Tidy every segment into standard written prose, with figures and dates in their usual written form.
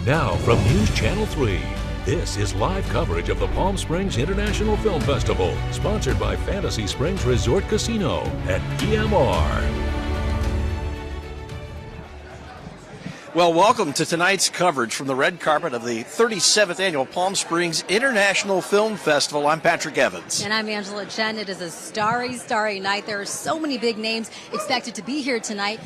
Now from News Channel 3, this is live coverage of the Palm Springs International Film Festival, sponsored by Fantasy Springs Resort Casino and EMR. Well, welcome to tonight's coverage from the red carpet of the 37th Annual Palm Springs International Film Festival. I'm Patrick Evans. And I'm Angela Chen. It is a starry, starry night. There are so many big names expected to be here tonight.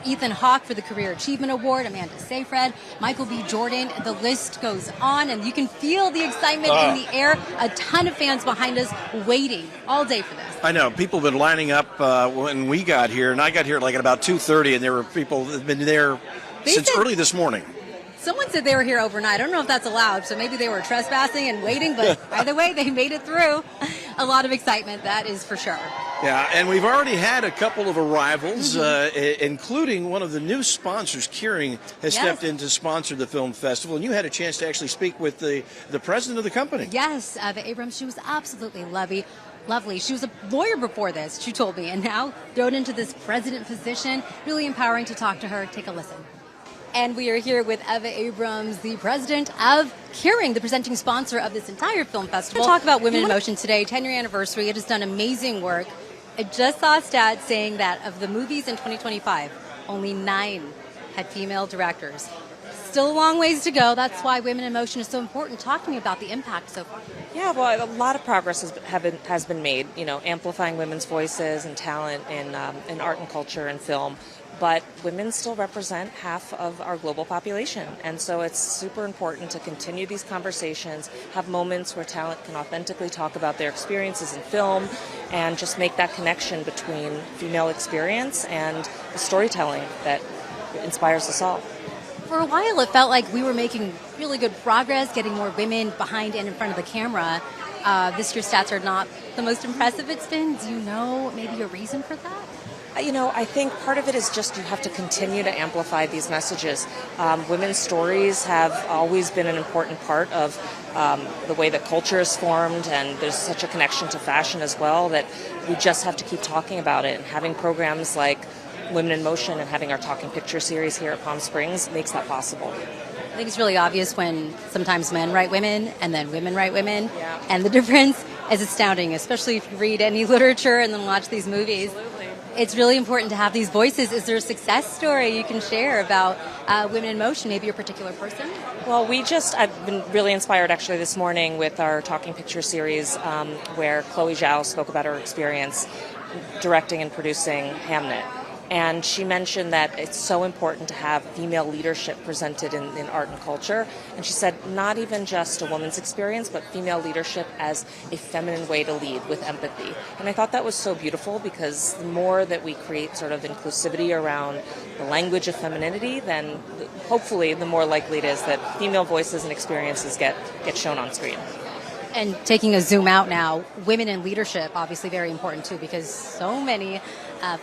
Ethan Hawke for the Career Achievement Award, Amanda Seyfried, Michael B. Jordan. The list goes on, and you can feel the excitement in the air. A ton of fans behind us waiting all day for this. I know. People have been lining up when we got here, and I got here like at about 2:30, and there were people that have been there since early this morning. Someone said they were here overnight. I don't know if that's allowed, so maybe they were trespassing and waiting, but either way, they made it through. A lot of excitement, that is for sure. Yeah, and we've already had a couple of arrivals, including one of the new sponsors. Keurig has stepped in to sponsor the film festival, and you had a chance to actually speak with the president of the company. Yes, Eva Abrams. She was absolutely lovely. She was a lawyer before this, she told me, and now thrown into this president position. Really empowering to talk to her. Take a listen. And we are here with Eva Abrams, the president of Keurig, the presenting sponsor of this entire film festival. We'll talk about Women in Motion today, 10-year anniversary. It has done amazing work. I just saw a stat saying that of the movies in 2025, only 9 had female directors. Still a long ways to go. That's why Women in Motion is so important. Talk to me about the impact so far. Yeah, well, a lot of progress has been made, amplifying women's voices and talent in art and culture and film. But women still represent half of our global population. And so it's super important to continue these conversations, have moments where talent can authentically talk about their experiences in film, and just make that connection between female experience and the storytelling that inspires us all. For a while, it felt like we were making really good progress, getting more women behind and in front of the camera. This year's stats are not the most impressive it's been. Do you know maybe a reason for that? I think part of it is just you have to continue to amplify these messages. Women's stories have always been an important part of the way that culture is formed, and there's such a connection to fashion as well that we just have to keep talking about it. And having programs like Women in Motion and having our Talking Picture series here at Palm Springs makes that possible. I think it's really obvious when sometimes men write women and then women write women. Yeah. And the difference is astounding, especially if you read any literature and then watch these movies. Absolutely. It's really important to have these voices. Is there a success story you can share about Women in Motion, maybe a particular person? Well, I've been really inspired actually this morning with our Talking Picture series where Chloe Zhao spoke about her experience directing and producing Hamnet. And she mentioned that it's so important to have female leadership presented in art and culture. And she said not even just a woman's experience, but female leadership as a feminine way to lead with empathy. And I thought that was so beautiful because the more that we create sort of inclusivity around the language of femininity, then hopefully the more likely it is that female voices and experiences get shown on screen. And taking a zoom out now, women in leadership, obviously very important too, because so many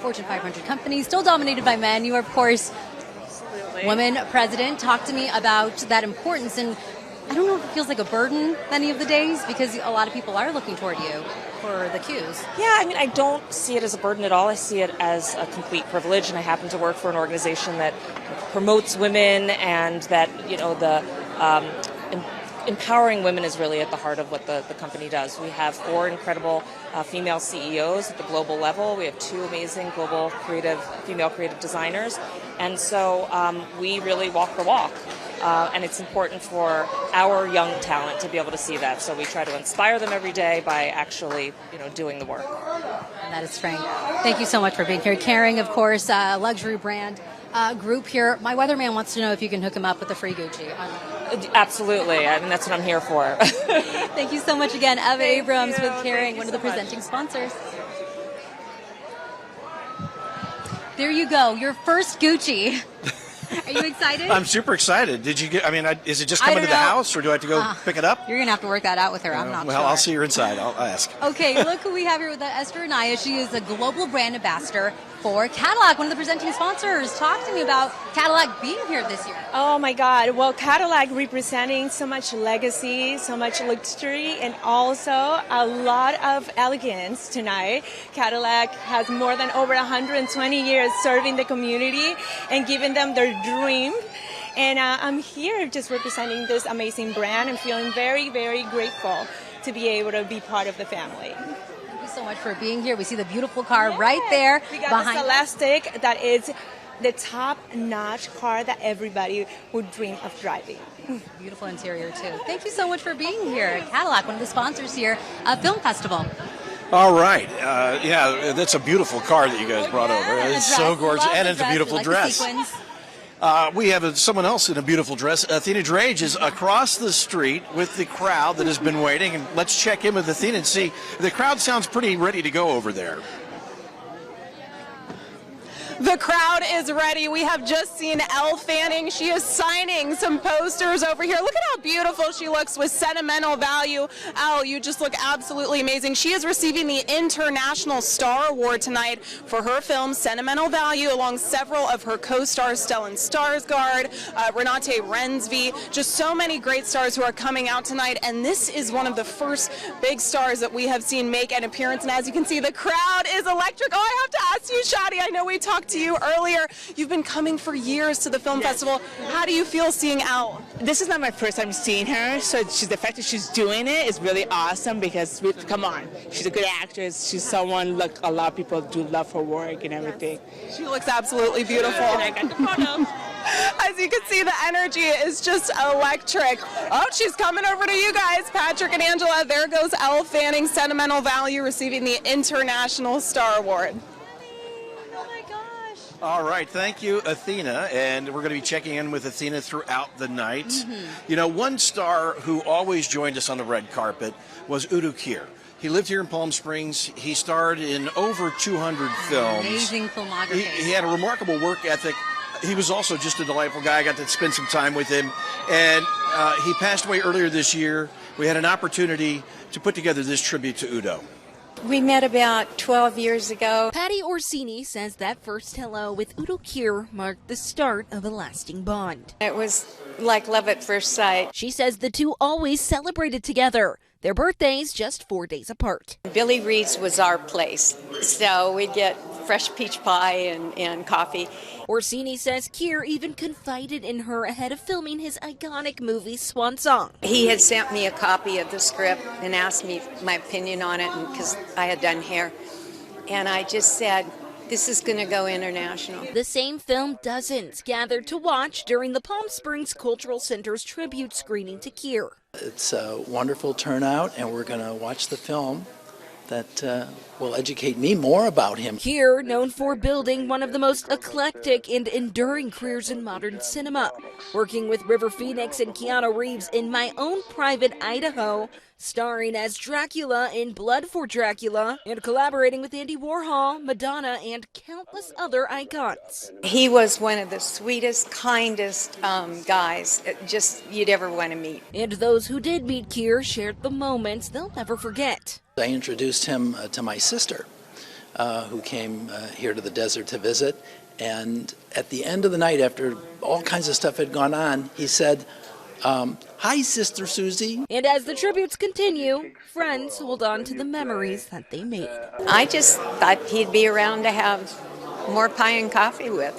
Fortune 500 companies still dominated by men. You are, of course, woman president. Talk to me about that importance. And I don't know if it feels like a burden any of the days, because a lot of people are looking toward you for the cues. Yeah, I don't see it as a burden at all. I see it as a complete privilege, and I happen to work for an organization that promotes women, and that, empowering women is really at the heart of what the company does. We have 4 incredible female CEOs at the global level. We have 2 amazing global female creative designers. And so we really walk the walk. And it's important for our young talent to be able to see that. So we try to inspire them every day by actually, doing the work. And that is Frank. Thank you so much for being here. Keurig, of course, luxury brand group here. My weatherman wants to know if you can hook him up with a free Gucci. Absolutely. That's what I'm here for. Thank you so much again. Eva Abrams with Keurig, one of the presenting sponsors. There you go. Your first Gucci. Are you excited? I'm super excited. Did you get? Is it just coming to the house, or do I have to go pick it up? You're gonna have to work that out with her. I'm not sure. Well, I'll see her inside. I'll ask. Okay, look who we have here with Esther Anaya. She is a global brand ambassador for Cadillac, one of the presenting sponsors. Talk to me about Cadillac being here this year. Oh my God. Well, Cadillac representing so much legacy, so much luxury, and also a lot of elegance tonight. Cadillac has more than over 120 years serving the community and giving them their dream. And I'm here just representing this amazing brand and feeling very, very grateful to be able to be part of the family. Thank you so much for being here. We see the beautiful car right there We got behind the Celestic that is the top-notch car that everybody would dream of driving. Beautiful interior, too. Thank you so much for being here. Cadillac, one of the sponsors here at Film Festival. All right. Yeah, that's a beautiful car that you guys brought over. It's so gorgeous, and it's a beautiful dress. We have someone else in a beautiful dress. Athena Drage is across the street with the crowd that has been waiting. And let's check in with Athena and see. The crowd sounds pretty ready to go over there. The crowd is ready. We have just seen Elle Fanning. She is signing some posters over here. Look at how beautiful she looks with sentimental value. Elle, you just look absolutely amazing. She is receiving the International Star Award tonight for her film Sentimental Value, along several of her co-stars, Stellan Skarsgard, Renate Reinsve, just so many great stars who are coming out tonight. And this is one of the first big stars that we have seen make an appearance. And as you can see, the crowd is electric. Oh, I have to ask you, Shadi, I know we talked to you earlier. You've been coming for years to the film festival. How do you feel seeing Elle? This is not my first time seeing her, so the fact that she's doing it is really awesome because, come on, she's a good actress. She's someone, like, a lot of people do love her work and everything. She looks absolutely beautiful. And I got the photo. As you can see, the energy is just electric. Oh, she's coming over to you guys, Patrick and Angela. There goes Elle Fanning, Sentimental Value, receiving the International Star Award. All right, thank you, Athena, and we're going to be checking in with Athena throughout the night. You know, one star who always joined us on the red carpet was Udo Kier. He lived here in Palm Springs. He starred in over 200 films. Amazing filmography. He had a remarkable work ethic. He was also just a delightful guy. I got to spend some time with him, and he passed away earlier this year. We had an opportunity to put together this tribute to Udo. We met about 12 years ago. Patty Orsini says that first hello with Udo Kier marked the start of a lasting bond. It was like love at first sight. She says the two always celebrated together, their birthdays just 4 days apart. Billy Reed's was our place, so we'd get fresh peach pie and coffee. Orsini says Kier even confided in her ahead of filming his iconic movie Swan Song. He had sent me a copy of the script and asked me my opinion on it because I had done hair. And I just said, this is going to go international. The same film dozens gathered to watch during the Palm Springs Cultural Center's tribute screening to Kier. It's a wonderful turnout, and we're going to watch the film that will educate me more about him. Kier, known for building one of the most eclectic and enduring careers in modern cinema, working with River Phoenix and Keanu Reeves in My Own Private Idaho, starring as Dracula in Blood for Dracula, and collaborating with Andy Warhol, Madonna, and countless other icons. He was one of the sweetest, kindest guys just you'd ever want to meet. And those who did meet Kier shared the moments they'll never forget. I introduced him to my sister, who came here to the desert to visit, and at the end of the night, after all kinds of stuff had gone on, he said, hi, Sister Susie. And as the tributes continue, friends hold on to the memories that they made. I just thought he'd be around to have more pie and coffee with.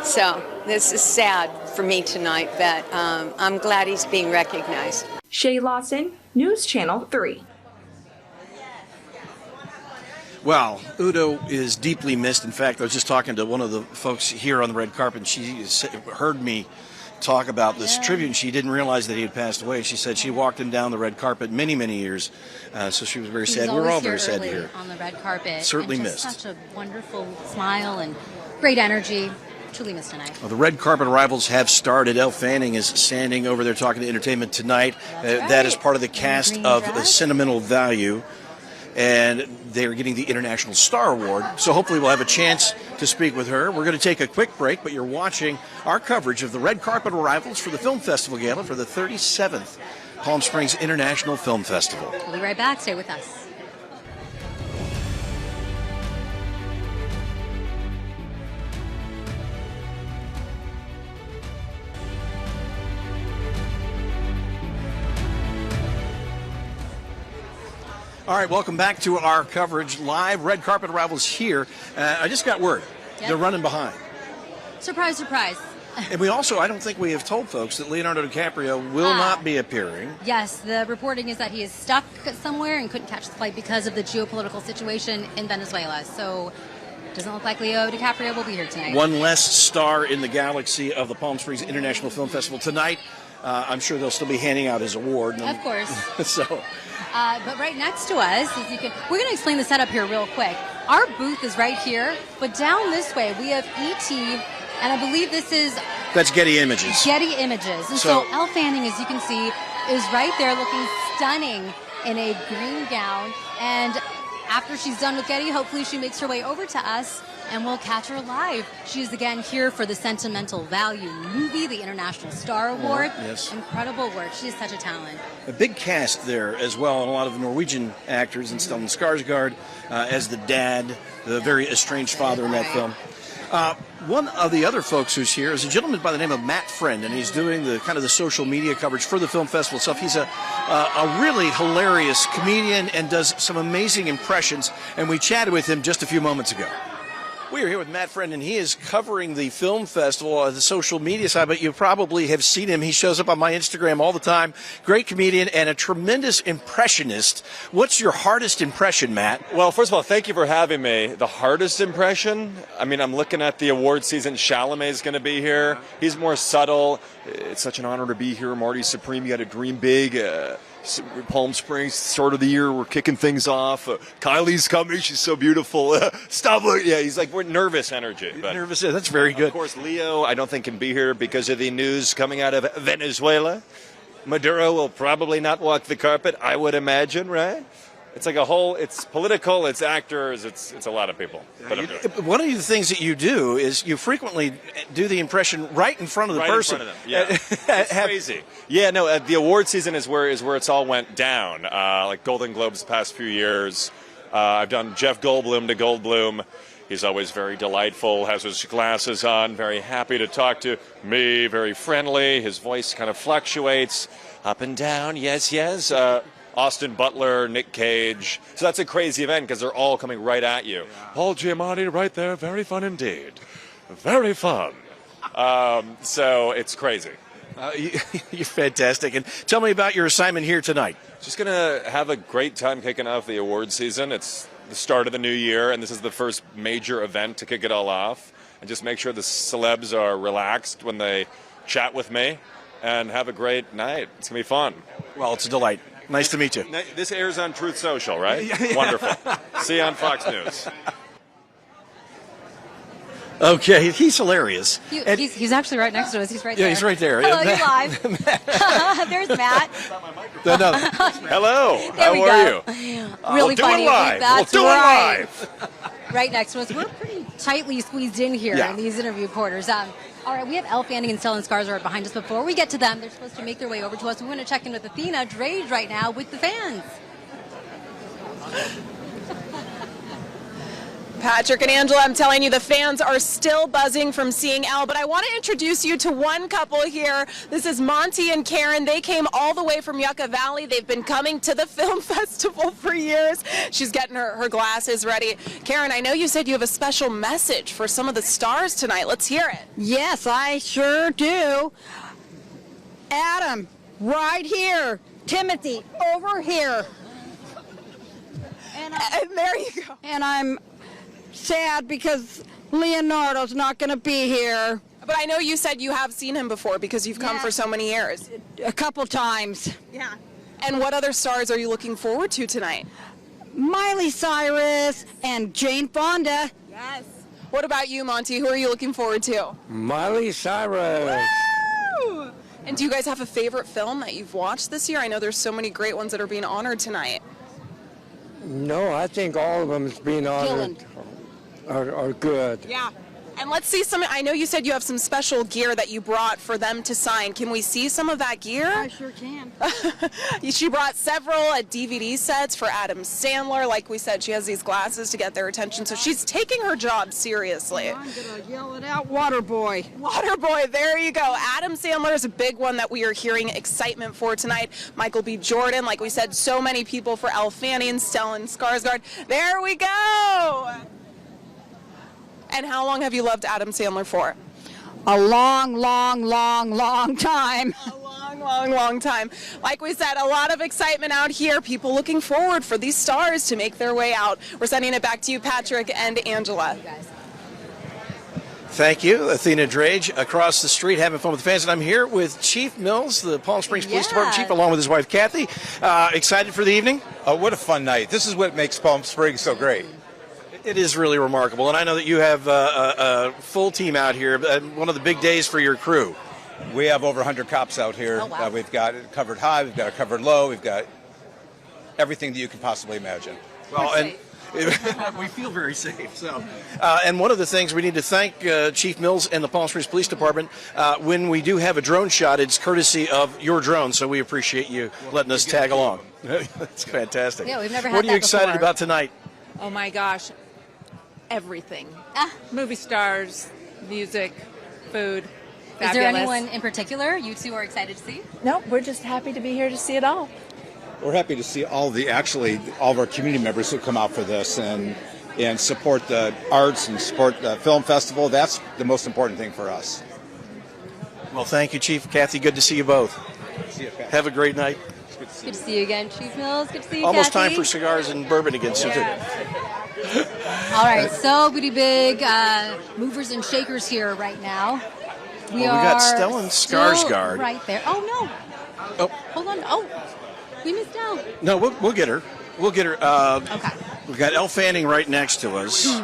So this is sad for me tonight, but I'm glad he's being recognized. Shay Lawson, News Channel 3. Well, Udo is deeply missed. In fact, I was just talking to one of the folks here on the red carpet, and she heard me talk about this tribute, and she didn't realize that he had passed away. She said she walked him down the red carpet many, many years, so she was very sad. We're all very sad to hear. On the red carpet. Certainly and missed. Such a wonderful smile and great energy. Truly missed tonight. Well, the red carpet arrivals have started. Elle Fanning is standing over there talking to Entertainment Tonight. That is part of the cast of Sentimental Value, and they're getting the International Star Award. So hopefully we'll have a chance to speak with her. We're going to take a quick break, but you're watching our coverage of the red carpet arrivals for the Film Festival Gala for the 37th Palm Springs International Film Festival. We'll be right back. Stay with us. All right, welcome back to our coverage live. Red carpet arrivals here. I just got word. They're running behind. Surprise, surprise. And we also, I don't think we have told folks that Leonardo DiCaprio will not be appearing. Yes, the reporting is that he is stuck somewhere and couldn't catch the flight because of the geopolitical situation in Venezuela. So it doesn't look like Leo DiCaprio will be here tonight. One less star in the galaxy of the Palm Springs International Film Festival tonight. I'm sure they'll still be handing out his award. Of course. So, but right next to us, we're going to explain the setup here real quick. Our booth is right here, but down this way we have E.T., and I believe this is... That's Getty Images. Getty Images. And so Elle Fanning, as you can see, is right there looking stunning in a green gown. And after she's done with Getty, hopefully she makes her way over to us and we'll catch her live. She is again here for the Sentimental Value movie, the International Star Award. Yes. Incredible work. She is such a talent. A big cast there as well, and a lot of Norwegian actors, and Stellan Skarsgard as the dad, the very estranged father in that film. One of the other folks who's here is a gentleman by the name of Matt Friend, and he's doing the kind of the social media coverage for the film festival stuff. He's a really hilarious comedian and does some amazing impressions, and we chatted with him just a few moments ago. We are here with Matt Friend, and he is covering the film festival on the social media side, but you probably have seen him. He shows up on my Instagram all the time. Great comedian and a tremendous impressionist. What's your hardest impression, Matt? Well, first of all, thank you for having me. The hardest impression? I mean, I'm looking at the award season. Chalamet's going to be here. He's more subtle. It's such an honor to be here. Marty Supreme, you got to dream big. Palm Springs, start of the year, we're kicking things off. Kylie's coming, she's so beautiful. Stop looking. Yeah, he's like, we're nervous energy. But, nervous, that's very good. Of course, Leo, I don't think can be here because of the news coming out of Venezuela. Maduro will probably not walk the carpet, I would imagine, right? It's like a whole, it's political, it's actors, it's a lot of people. But one of the things that you do is you frequently do the impression right in front of the person. In front of them, yeah. It's crazy. Yeah, no, the award season is where it's all went down. Like Golden Globes the past few years. I've done Jeff Goldblum to Goldblum. He's always very delightful, has his glasses on, very happy to talk to me, very friendly. His voice kind of fluctuates up and down, yes, yes. Austin Butler, Nick Cage. So that's a crazy event because they're all coming right at you. Yeah. Paul Giamatti right there. Very fun indeed. Very fun. So it's crazy. You're fantastic. And tell me about your assignment here tonight. Just going to have a great time kicking off the award season. It's the start of the new year, and this is the first major event to kick it all off. And just make sure the celebs are relaxed when they chat with me and have a great night. It's going to be fun. Well, it's a delight. Nice to meet you. This airs on Truth Social, right? Yeah. Wonderful. See you on Fox News. Okay, he's hilarious. He's actually right next to us. He's right there. Yeah, he's right there. Hello, you're live. There's Matt. No. Hello. How are you? Really funny. We'll do it live. Right next to us. We're pretty tightly squeezed in here in these interview quarters. All right, we have Elle Fanning and Stellan Skarsgard behind us. Before we get to them, they're supposed to make their way over to us. We want to check in with Athena Drage right now with the fans. Patrick and Angela, I'm telling you, the fans are still buzzing from seeing Elle, but I want to introduce you to one couple here. This is Monty and Karen. They came all the way from Yucca Valley. They've been coming to the film festival for years. She's getting her glasses ready. Karen, I know you said you have a special message for some of the stars tonight. Let's hear it. Yes, I sure do. Adam, right here. Timothy, over here. And there you go. And I'm sad because Leonardo's not going to be here. But I know you said you have seen him before because you've come for so many years. A couple times. Yeah. And what other stars are you looking forward to tonight? Miley Cyrus and Jane Fonda. Yes. What about you, Monty? Who are you looking forward to? Miley Cyrus. Woo! And do you guys have a favorite film that you've watched this year? I know there's so many great ones that are being honored tonight. No, I think all of them is being honored are good. Yeah. And let's see some, I know you said you have some special gear that you brought for them to sign. Can we see some of that gear? I sure can. She brought several DVD sets for Adam Sandler. Like we said, she has these glasses to get their attention, so she's taking her job seriously. I'm going to yell it out, Waterboy. Waterboy, there you go. Adam Sandler is a big one that we are hearing excitement for tonight. Michael B. Jordan, like we said, so many people for Elle Fanning, Stellan Skarsgard. There we go. And how long have you loved Adam Sandler for? a long, long, long, long time. Long time. Like we said, a lot of excitement out here. People looking forward for these stars to make their way out. We're sending it back to you, Patrick and Angela. Thank you, Athena Drage, across the street having fun with the fans. And I'm here with Chief Mills, the Palm Springs Police Department Chief, along with his wife, Kathy. Excited for the evening? Oh, what a fun night. This is what makes Palm Springs so great. It is really remarkable. And I know that you have a full team out here. One of the big days for your crew. We have over 100 cops out here. Oh, wow. We've got it covered high, we've got it covered low, we've got everything that you can possibly imagine. Well, and we feel very safe. So, and one of the things we need to thank Chief Mills and the Palm Springs Police Department, when we do have a drone shot, it's courtesy of your drone. So we appreciate you letting us tag along. That's fantastic. Yeah, we've never had What are you that excited before. about tonight? Oh my gosh, everything. Movie stars, music, food. Is there Fabulous. anyone in particular you two are excited to see? No, we're just happy to be here to see it all. We're happy to see all of our community members who come out for this and support the arts and support the film festival. That's the most important thing for us. Well, thank you, Chief. Kathy, good to see you both. See you, Pat. Have a great night. Good to see you again, Chief Mills. Good to see you, Almost Kathy. time for cigars and bourbon again. So All right, so pretty big movers and shakers here right now. We got Stellan Skarsgard. Right there. Oh, no. Oh. Hold on. Oh, we missed out. No, we'll get her. We'll get her. Okay. We've got Elle Fanning right next to us.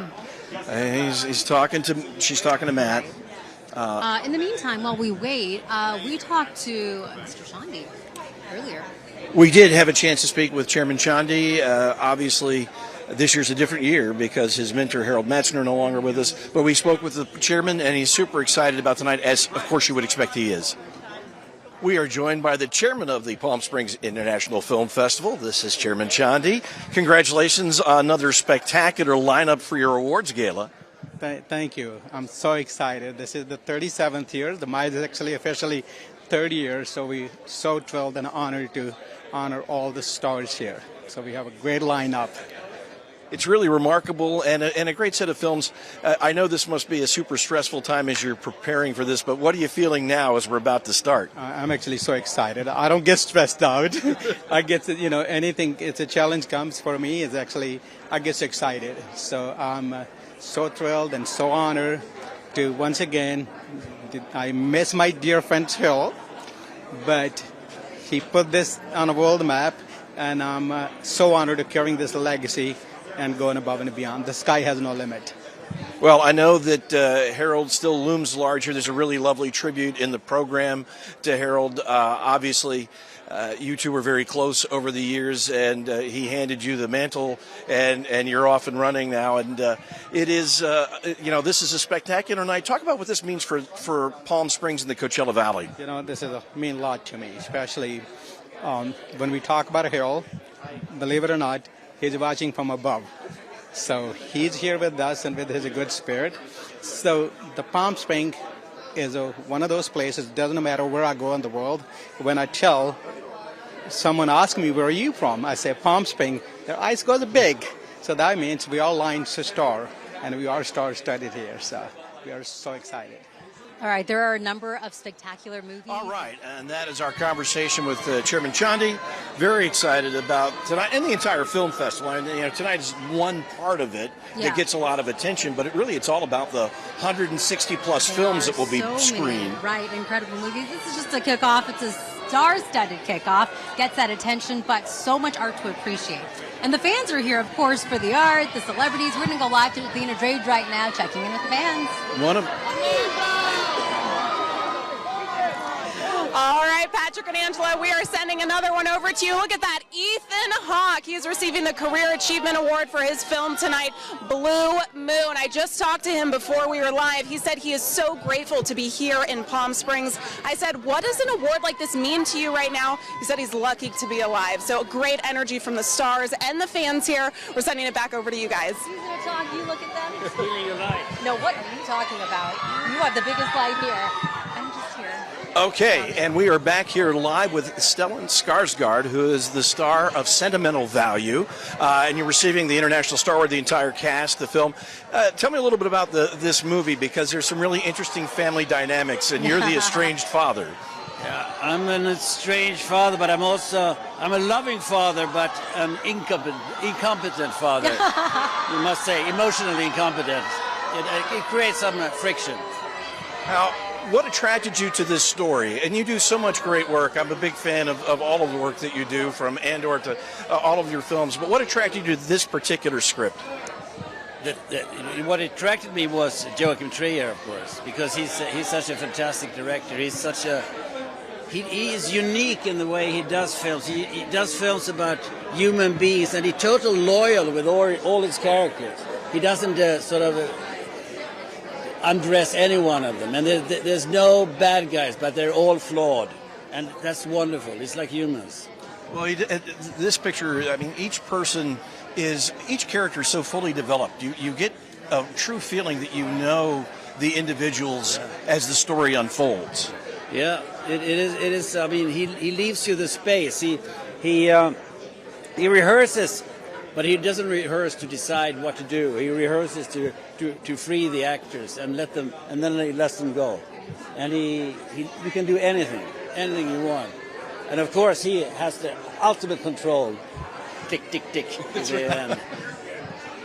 She's talking to Matt. In the meantime, while we wait, we talked to Mr. Shandy earlier. We did have a chance to speak with Chairman Shandy. Obviously, this year's a different year because his mentor, Harold Metzner, no longer with us. But we spoke with the chairman, and he's super excited about tonight, as, of course, you would expect he is. We are joined by the chairman of the Palm Springs International Film Festival. This is Chairman Shandy. Congratulations on another spectacular lineup for your awards gala. Thank you. I'm so excited. This is the 37th year. The MIDE is actually officially 30 years, so we're so thrilled and honored to honor all the stars here. So we have a great lineup. It's really remarkable and a great set of films. I know this must be a super stressful time as you're preparing for this, but what are you feeling now as we're about to start? I'm actually so excited. I don't get stressed out. I get, anything, it's a challenge comes for me, it's actually, I get excited. So I'm so thrilled and so honored to once again, I miss my dear friend Hill, but he put this on a world map, and I'm so honored to carrying this legacy and going above and beyond. The sky has no limit. Well, I know that Harold still looms large here. There's a really lovely tribute in the program to Harold. Obviously, you two were very close over the years, and he handed you the mantle, and you're off and running now. And it is, this is a spectacular night. Talk about what this means for Palm Springs and the Coachella Valley. This is mean a lot to me, especially when we talk about Harold. Believe it or not, he's watching from above. So he's here with us and with his good spirit. So the Palm Springs is one of those places, doesn't matter where I go in the world, when I tell someone asks me, where are you from? I say, Palm Springs. Their eyes go big. So that means we are aligned to star, and we are star-studded here. So we are so excited. All right, there are a number of spectacular movies. All right, and that is our conversation with Chairman Shandy. Very excited about tonight and the entire film festival. And, tonight is one part of it that gets a lot of attention, but it's all about the 160-plus films that will be screened. Right, incredible movies. This is just a kickoff. It's a star-studded kickoff. Gets that attention, but so much art to appreciate. And the fans are here, of course, for the art, the celebrities. We're going to go live to Athena Drage right now, checking in with the fans. All right, Patrick and Angela, we are sending another one over to you. Look at that, Ethan Hawke. He is receiving the Career Achievement Award for his film tonight, Blue Moon. I just talked to him before we were live. He said he is so grateful to be here in Palm Springs. I said, what does an award like this mean to you right now? He said he's lucky to be alive. So great energy from the stars and the fans here. We're sending it back over to you guys. He's going to talk. You look at them. Stealing your life. No, what are you talking about? You have the biggest life here. I'm just here. Okay, and we are back here live with Stellan Skarsgard, who is the star of Sentimental Value, and you're receiving the International Star Award, the entire cast, the film. Tell me a little bit about this movie, because there's some really interesting family dynamics, and you're the estranged father. Yeah, I'm an estranged father, but I'm a loving father, but an incompetent father. You must say, emotionally incompetent. It creates some friction. Now, what attracted you to this story? And you do so much great work. I'm a big fan of all of the work that you do, from Andor to all of your films. But what attracted you to this particular script? What attracted me was Joachim Trier, of course, because he's such a fantastic director. He is unique in the way he does films. He does films about human beings, and he's totally loyal with all his characters. He doesn't sort of undress any one of them, and there's no bad guys, but they're all flawed, and that's wonderful. It's like humans. Well, this picture, I mean, each character is so fully developed. You get a true feeling that you know the individuals as the story unfolds. Yeah, it is. I mean, he leaves you the space. He rehearses, but he doesn't rehearse to decide what to do. He rehearses to free the actors and then he lets them go. And you can do anything you want. And of course, he has the ultimate control. Tick, tick, tick. That's right. All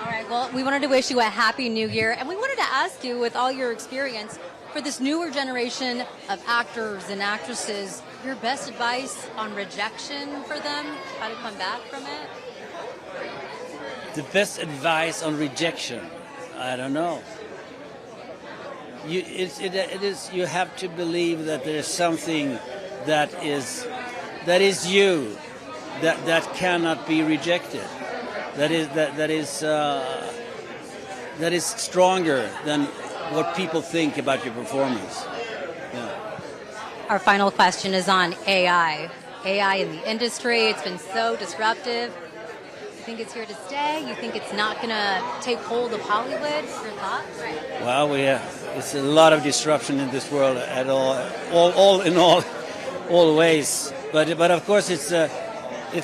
right. Well, we wanted to wish you a happy New Year, and we wanted to ask you, with all your experience, for this newer generation of actors and actresses, your best advice on rejection for them, how to come back from it? The best advice on rejection, I don't know. It is. You have to believe that there is something that is you, that cannot be rejected. That is stronger than what people think about your performance. Yeah. Our final question is on AI. AI in the industry, it's been so disruptive. You think it's here to stay? You think it's not going to take hold of Hollywood? Your thoughts? Well, it's a lot of disruption in this world at all ways. But of course, it's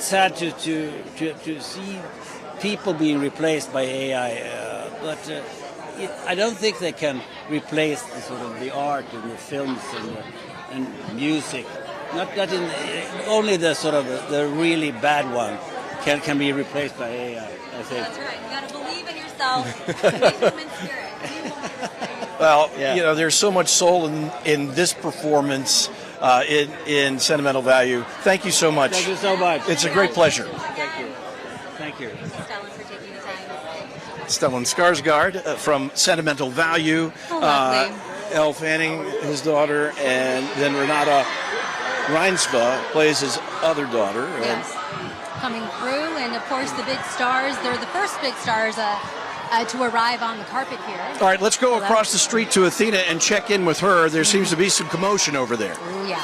sad to see people being replaced by AI. But I don't think they can replace the art and the films and music. Not in only the really bad one can be replaced by AI, I think. That's right. You got to believe in yourself. Human spirit. Well, yeah. There's so much soul in this performance in Sentimental Value. Thank you so much. Thank you so much. It's a great pleasure. Thank you. Stellan, for taking the time. Stellan Skarsgard from Sentimental Value. Elle Fanning, his daughter, and then Renate Reinsve plays his other daughter. Yes. Coming through, and of course the big stars. They're the first big stars to arrive on the carpet here. All right, let's go across the street to Athena and check in with her. There seems to be some commotion over there. Ooh, yeah.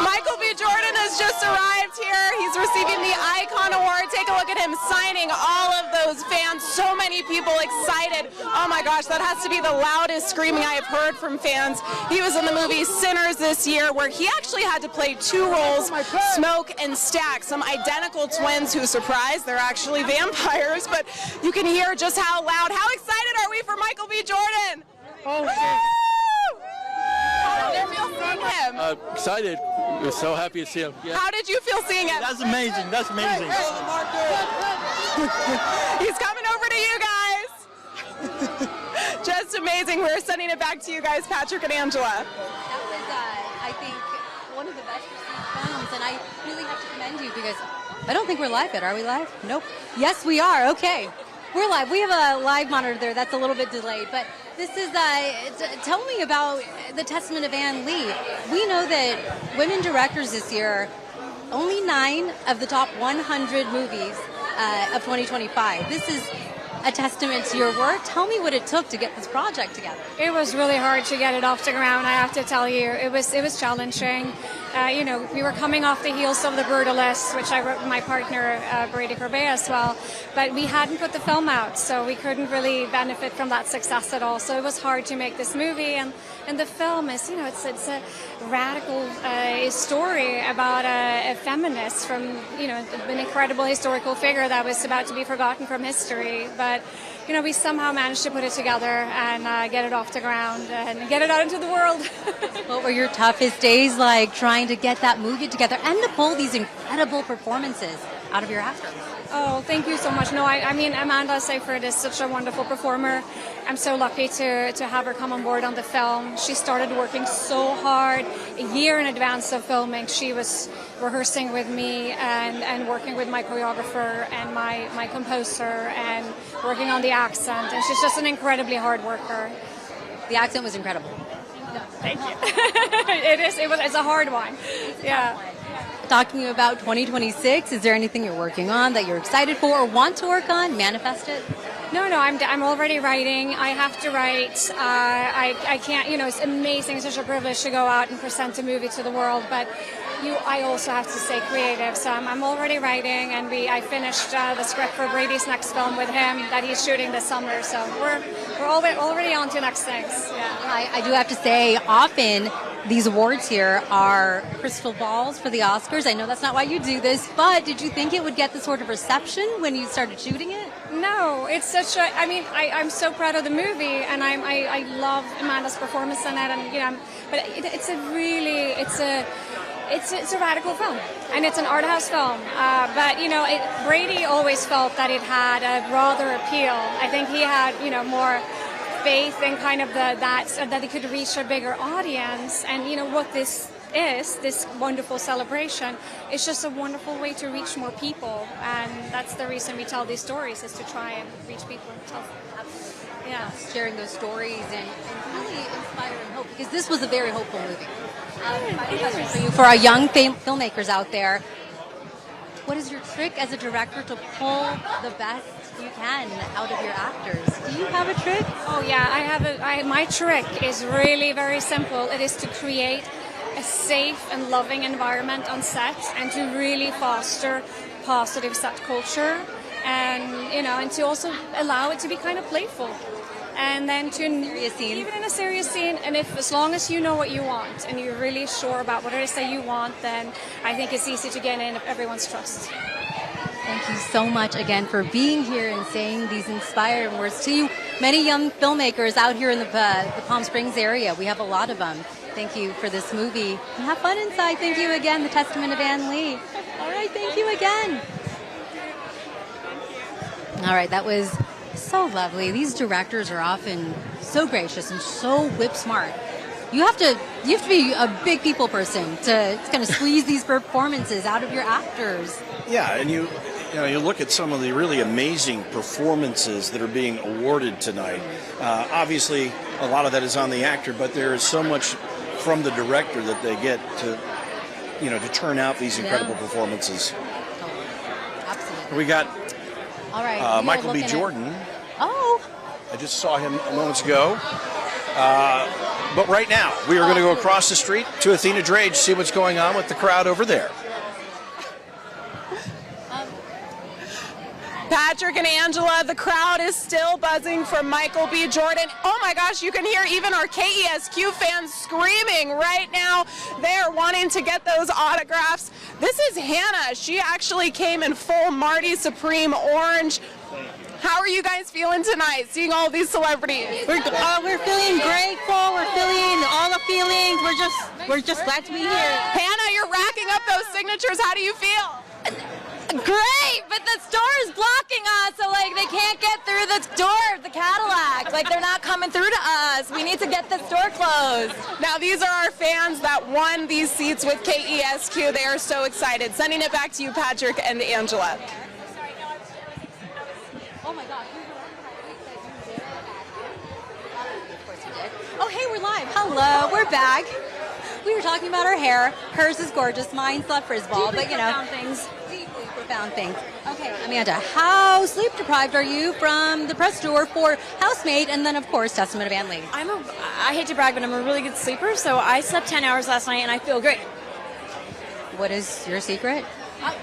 Michael B. Jordan has just arrived here. He's receiving the Icon Award. Take a look at him signing all of those fans. So many people excited. Oh my gosh, that has to be the loudest screaming I have heard from fans. He was in the movie Sinners this year, where he actually had to play two roles, Smoke and Stack, some identical twins who, surprise, they're actually vampires. But you can hear just how loud. How excited are we for Michael B. Jordan? Oh, how did you feel seeing him? Excited. We're so happy to see him. Yeah. How did you feel seeing him? That's amazing. That's amazing. He's coming over to you guys. Just amazing. We're sending it back to you guys, Patrick and Angela. That was, I think, one of the best received films, and I really have to commend you, because I don't think we're live yet. Are we live? Nope. Yes, we are. Okay. We're live. We have a live monitor there that's a little bit delayed, but this is, tell me about the Testament of Ann Lee. We know that women directors this year, only 9 of the top 100 movies of 2025. This is a testament to your work. Tell me what it took to get this project together. It was really hard to get it off the ground, I have to tell you. It was challenging. You know, we were coming off the heels of The Brutalist, which I wrote with my partner, Brady Corbet, as well. But we hadn't put the film out, so we couldn't really benefit from that success at all. So it was hard to make this movie. And the film is, you know, it's a radical story about a feminist from, you know, an incredible historical figure that was about to be forgotten from history. But, you know, we somehow managed to put it together and get it off the ground and get it out into the world. What were your toughest days like trying to get that movie together and to pull these incredible performances out of your actors? Oh, thank you so much. No, I mean, Amanda Seyfried is such a wonderful performer. I'm so lucky to have her come on board on the film. She started working so hard a year in advance of filming. She was rehearsing with me and working with my choreographer and my composer and working on the accent. And she's just an incredibly hard worker. The accent was incredible. Thank you. It's a hard one. Yeah. Talking about 2026, is there anything you're working on that you're excited for or want to work on? Manifest it? No, I'm already writing. I have to write. I can't, you know, it's amazing, it's such a privilege to go out and present a movie to the world, but I also have to stay creative. So I'm already writing, and I finished the script for Brady's next film with him that he's shooting this summer. So we're already on to next things. Yeah. I do have to say, often these awards here are crystal balls for the Oscars. I know that's not why you do this, but did you think it would get the sort of reception when you started shooting it? No, it's such a. I mean, I'm so proud of the movie, and I love Amanda's performance in it, and you know, but it's a radical film, and it's an art house film. But you know, Brady always felt that it had a broader appeal. I think he had, you know, more faith in kind of that it could reach a bigger audience. And you know what this is, this wonderful celebration, it's just a wonderful way to reach more people, and that's the reason we tell these stories, is to try and reach people. Yeah, sharing those stories and really inspiring hope, because this was a very hopeful movie. For you, for our young filmmakers out there, what is your trick as a director to pull the best you can out of your actors? Do you have a trick? Oh yeah, my trick is really very simple. It is to create a safe and loving environment on set, and to really foster positive set culture, and you know, and to also allow it to be kind of playful. And then even in a serious scene, and as long as you know what you want and you're really sure about what it is that you want, then I think it's easy to get in everyone's trust. Thank you so much again for being here and saying these inspiring words to you. Many young filmmakers out here in the Palm Springs area. We have a lot of them. Thank you for this movie. And have fun inside. Thank you again, The Testament of Ann Lee. All right, thank you again. All right, that was so lovely. These directors are often so gracious and so whip smart. You have to be a big people person to kind of squeeze these performances out of your actors. Yeah, and you look at some of the really amazing performances that are being awarded tonight. Obviously, a lot of that is on the actor, but there is so much from the director that they get to, you know, to turn out these incredible performances. Absolutely. We got all right, Michael B. Jordan. Oh. I just saw him moments ago. But right now, we are going to go across the street to Athena Drage to see what's going on with the crowd over there. Patrick and Angela, the crowd is still buzzing for Michael B. Jordan. Oh my gosh, you can hear even our KESQ fans screaming right now. They're wanting to get those autographs. This is Hannah. She actually came in full Marty Supreme orange. How are you guys feeling tonight, seeing all these celebrities? We're feeling grateful. We're feeling all the feelings. We're just glad to be here. Hannah, you're racking up those signatures. How do you feel? Great, but the store is blocking us, so like they can't get through the door of the Cadillac. Like they're not coming through to us. We need to get the store closed. Now these are our fans that won these seats with KESQ. They are so excited. Sending it back to you, Patrick and Angela. Oh my gosh. Oh, hey, we're live. Hello, we're back. We were talking about our hair. Hers is gorgeous. Mine's not frisball, but you know. Things. Deeply profound things. Okay, Amanda, how sleep deprived are you from the press tour for Housemaid and then, of course, Testament of Anne Lee? I hate to brag, but I'm a really good sleeper, so I slept 10 hours last night and I feel great. What is your secret?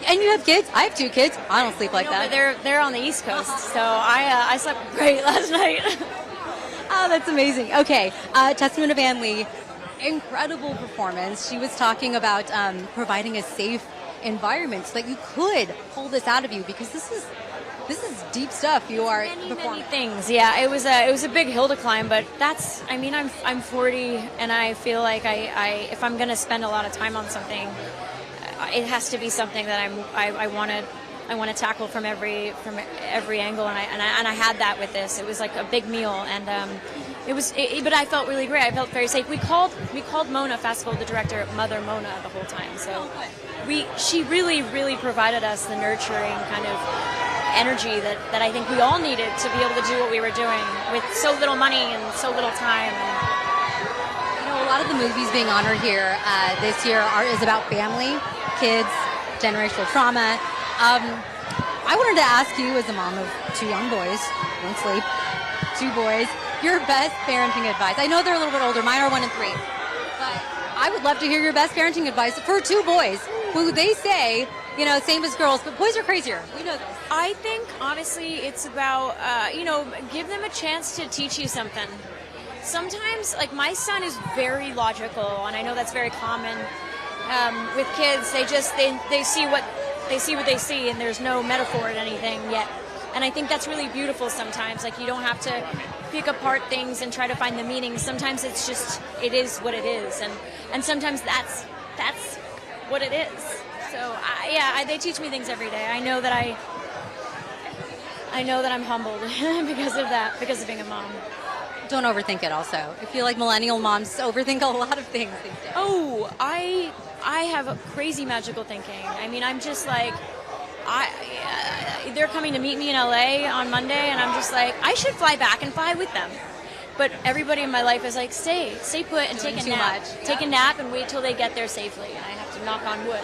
And you have kids? I have 2 kids. I don't sleep like that. But they're on the East Coast, so I slept great last night. Oh, that's amazing. Okay, Testament of Anne Lee, incredible performance. She was talking about providing a safe environment so that you could pull this out of you, because this is deep stuff you are performing. Many things. Yeah, it was a big hill to climb, but I'm 40 and I feel like I if I'm going to spend a lot of time on something, it has to be something that I want to tackle from every angle, and I had that with this. It was like a big meal, and but I felt really great. I felt very safe. We called Mona Fastvold, the director, Mother Mona the whole time. So she really provided us the nurturing kind of energy that I think we all needed to be able to do what we were doing with so little money and so little time. A lot of the movies being honored here this year is about family, kids, generational trauma. I wanted to ask you, as a mom of 2 young boys, don't sleep, 2 boys, your best parenting advice. I know they're a little bit older. Mine are 1 and 3. But I would love to hear your best parenting advice for 2 boys who they say, same as girls, but boys are crazier. We know this. I think, honestly, it's about, give them a chance to teach you something. Sometimes, like, my son is very logical, and I know that's very common with kids. They see what they see, and there's no metaphor in anything yet. And I think that's really beautiful sometimes. Like, you don't have to pick apart things and try to find the meaning. Sometimes it's just, it is what it is. And sometimes that's what it is. So, they teach me things every day. I know that I'm humbled because of that, because of being a mom. Don't overthink it also. I feel like millennial moms overthink a lot of things these days. Oh, I have crazy magical thinking. I mean, I'm just like, they're coming to meet me in LA on Monday, and I'm just like, I should fly back and fly with them. But everybody in my life is like, stay put and take a nap. Take a nap and wait till they get there safely. And I have to knock on wood.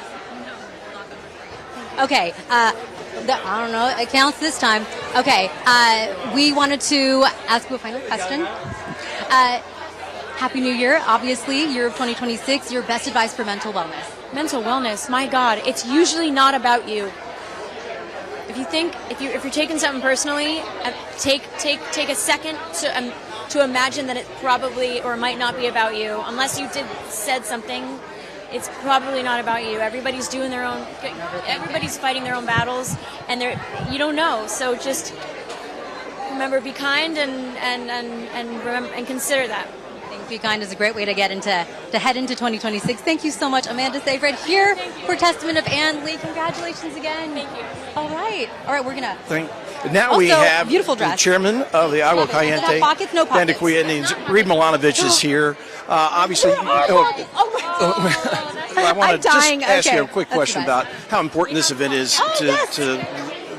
Okay, I don't know, it counts this time. Okay, we wanted to ask you a final question. Happy New Year, obviously, year of 2026, your best advice for mental wellness. Mental wellness, my God, it's usually not about you. If you're taking something personally, take a second to imagine that it probably or might not be about you. Unless you said something, it's probably not about you. Everybody's doing their own. Everybody's fighting their own battles, and you don't know. So just remember, be kind and remember and consider that. I think Be Kind is a great way to head into 2026. Thank you so much, Amanda Seyfried, here for Testament of Anne Lee. Congratulations again. Thank you. All right, we're gonna. Now we have beautiful the dress. chairman of the Agua Caliente, pockets, no pockets. Reed Milanovich is here. Obviously, I want to just ask you a quick question about how important this event is to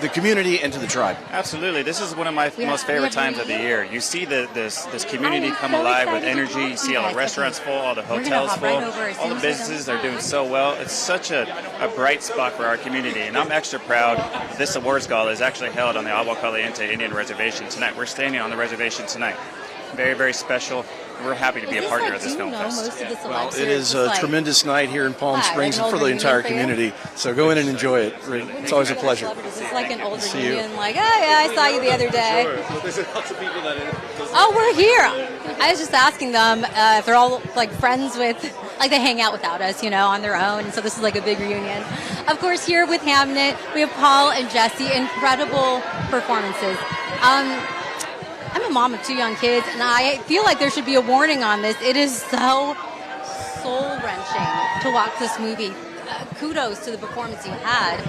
the community and to the tribe. Absolutely. This is one of my most favorite times of the year. You see this community come alive with energy. You see all the restaurants full, all the hotels full, all the businesses are doing so well. It's such a bright spot for our community, and I'm extra proud that this awards gala is actually held on the Agua Caliente Indian Reservation tonight. We're standing on the reservation tonight. Very, very special. We're happy to be a partner of this film fest. Well, it is a tremendous night here in Palm Springs and for the entire community. So go in and enjoy it. It's always a pleasure. It's like an old reunion, like, oh yeah, I saw you the other day. There's lots of people that. Oh, we're here. I was just asking them if they're all like friends with, like they hang out without us, on their own. And so this is like a big reunion. Of course, here with Hamnet, we have Paul and Jessie. Incredible performances. I'm a mom of 2 young kids, and I feel like there should be a warning on this. It is so soul-wrenching to watch this movie. Kudos to the performance you had.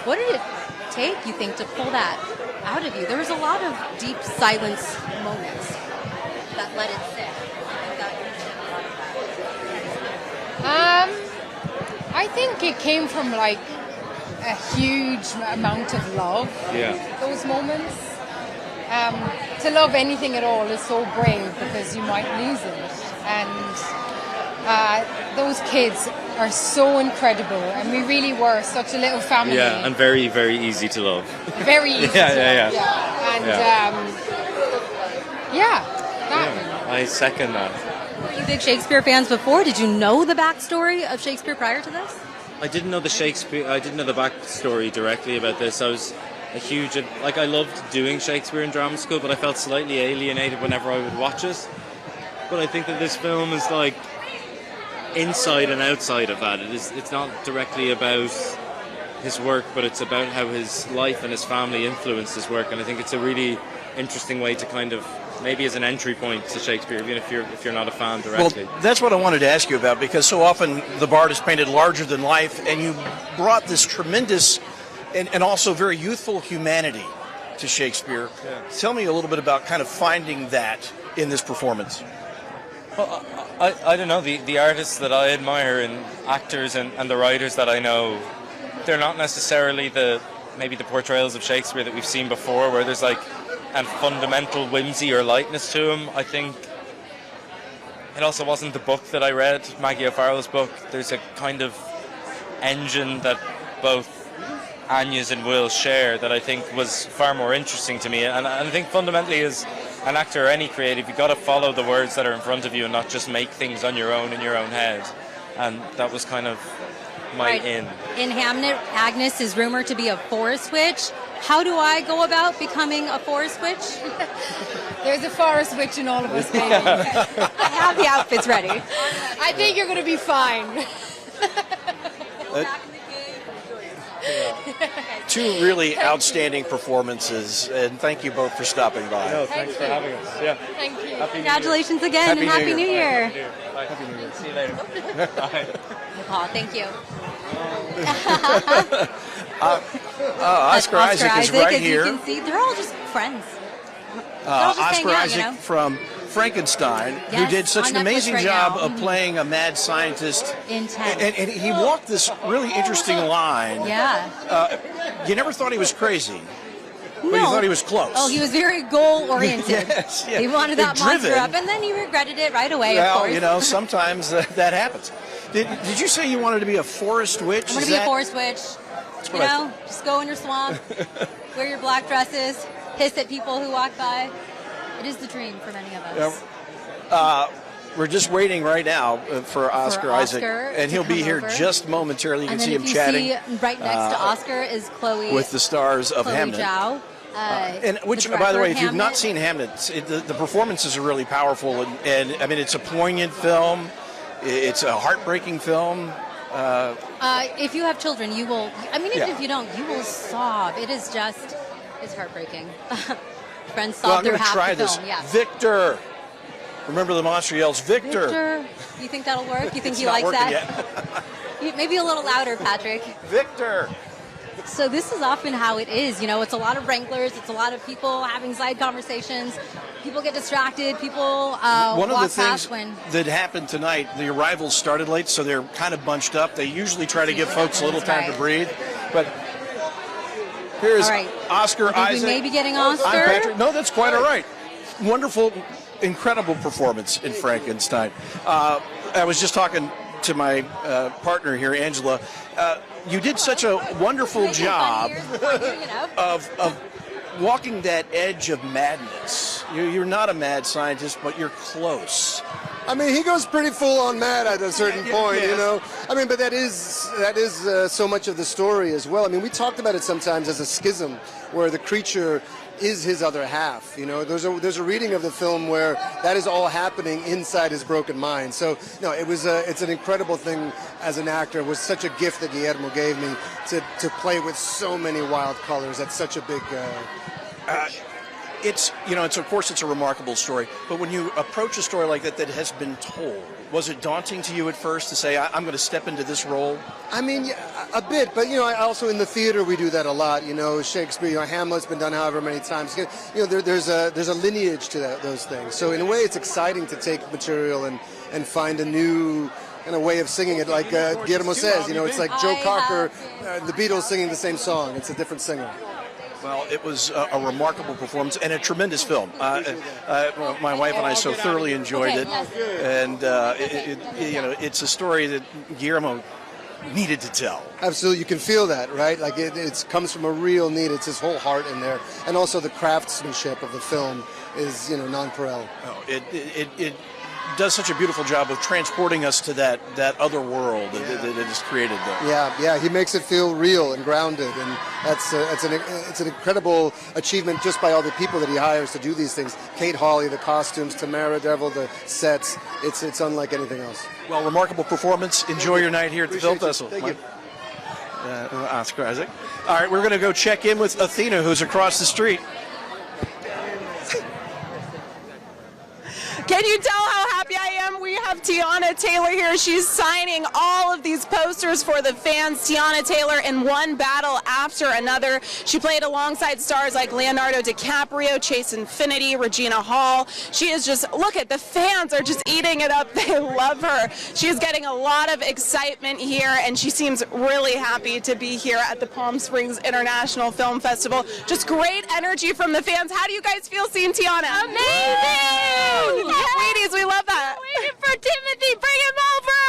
What did it take, you think, to pull that out of you? There was a lot of deep silence moments that let it sit. I think it came from like a huge amount of love. Yeah. Those moments. To love anything at all is so brave because you might lose it. And those kids are so incredible, and we really were such a little family. Yeah, and very, very easy to love. Very easy to love. Yeah. And I second that. Were you big Shakespeare fans before? Did you know the backstory of Shakespeare prior to this? I didn't know the backstory directly about this. I was a huge, I loved doing Shakespeare in drama school, but I felt slightly alienated whenever I would watch it. But I think that this film is like inside and outside of that. It's not directly about his work, but it's about how his life and his family influenced his work, and I think it's a really interesting way to kind of, maybe as an entry point to Shakespeare, even if you're not a fan directly. Well, that's what I wanted to ask you about, because so often the Bard is painted larger than life, and you brought this tremendous and also very youthful humanity to Shakespeare. Yeah. Tell me a little bit about kind of finding that in this performance. Well, I don't know, the artists that I admire and actors and the writers that I know, they're not necessarily maybe the portrayals of Shakespeare that we've seen before, where there's like a fundamental whimsy or lightness to him. I think it also wasn't the book that I read, Maggie O'Farrell's book. There's a kind of engine that both Anya's and Will share that I think was far more interesting to me. And I think fundamentally as an actor or any creative, you've got to follow the words that are in front of you and not just make things on your own in your own head. And that was kind of my in. In Hamnet, Agnes is rumored to be a forest witch. How do I go about becoming a forest witch? there's a forest witch in all of us, baby. I have the outfits ready. I think you're going to be fine. Two really outstanding performances, and thank you both for stopping by. No, thanks for having us. Yeah. Thank you. Congratulations again, and Happy New Year. Bye. Happy New Year. See you later. Bye. Oh, thank you. Oscar Isaac is right as here. You can see, they're all just friends. Oscar Isaac from Frankenstein, who Yes, did such on an Netflix amazing right job now. of playing a mad scientist. Intense. And he walked this really interesting line. Yeah. You never thought he was crazy, but No. you thought he was close. Oh, he was very goal-oriented. Yes, yeah. He wanted that Driven. monster up, and then he regretted it right away, of Well, course. you know, sometimes that happens. Did you say you wanted to be a forest witch? I'm going to be a forest witch. You what I know, just go in your swamp, wear your black dresses, hiss at people who walk by. It is the dream for many of us. We're just waiting right now for Oscar Isaac, and he'll be come here over. just momentarily. You And can then see if him you chatting. see right next to Oscar is Chloe. with the stars of Chloe Hamnet. Zhao. And which, by the way, if you've not seen Hamnet, the performances are really powerful, and I mean, it's a poignant film. It's a heartbreaking film. If you have children, you will. I mean, even Yeah. if you don't, you will sob. It is just, it's heartbreaking. Friends Well, sob I'm through going to half try the this. film. Yeah. Victor. Remember the monster yells, Victor. Victor. You think that'll work? You think It's he not likes working that? Maybe a little louder, Patrick. Victor. So this is often how it is. You know, it's a lot of wranglers. It's a lot of people having side conversations. People get distracted. People One of walk the things past when. that happened tonight, the arrivals started late, so they're kind of bunched up. They usually try to give folks a little time to breathe. But here's All right. Oscar I think Isaac. we may be getting Oscar. I'm Patrick. No, that's quite all right. Wonderful, incredible performance in Frankenstein. I was just talking to my partner here, Angela. You did such a wonderful job of walking that edge of madness. You're not a mad scientist, but you're close. I mean, he goes pretty full on mad at a certain point, you know. I mean, but that is so much of the story as well. I mean, we talked about it sometimes as a schism, where the creature is his other half. You know, there's a reading of the film where that is all happening inside his broken mind. So no, it's an incredible thing as an actor. It was such a gift that Guillermo gave me to play with so many wild colors. That's such a big. It's of course it's a remarkable story, but when you approach a story like that has been told, was it daunting to you at first to say, I'm going to step into this role? I mean, yeah, a bit, but I also in the theater we do that a lot. Shakespeare, Hamlet's been done however many times. There's a lineage to those things. So in a way, it's exciting to take material and find a new kind of way of singing it. Like Guillermo says, it's like Joe Cocker, the Beatles singing the same song. It's a different singer. Well, it was a remarkable performance and a tremendous film. Well, my wife and I so thoroughly enjoyed it, and it's a story that Guillermo needed to tell. Absolutely, you can feel that, right? Like it comes from a real need. It's his whole heart in there, and also the craftsmanship of the film is, nonpareil. Oh, it does such a beautiful job of transporting us to that other world that it is created there. Yeah, he makes it feel real and grounded, and it's an incredible achievement just by all the people that he hires to do these things. Kate Hawley, the costumes, Tamara Devil, the sets. It's unlike anything else. Well, remarkable performance. Enjoy your night here at the Film Festival. Thank you. Oscar Isaac. All right, we're going to go check in with Athena, who's across the street. Can you tell how happy I am? We have Tiana Taylor here. She's signing all of these posters for the fans. Tiana Taylor in one battle after another. She played alongside stars like Leonardo DiCaprio, Chase Infinity, Regina Hall. She is just, look at the fans are just eating it up. They love her. She's getting a lot of excitement here, and she seems really happy to be here at the Palm Springs International Film Festival. Just great energy from the fans. How do you guys feel seeing Tiana? Amazing! Ladies, we love that. Waiting for Timothy, bring him over!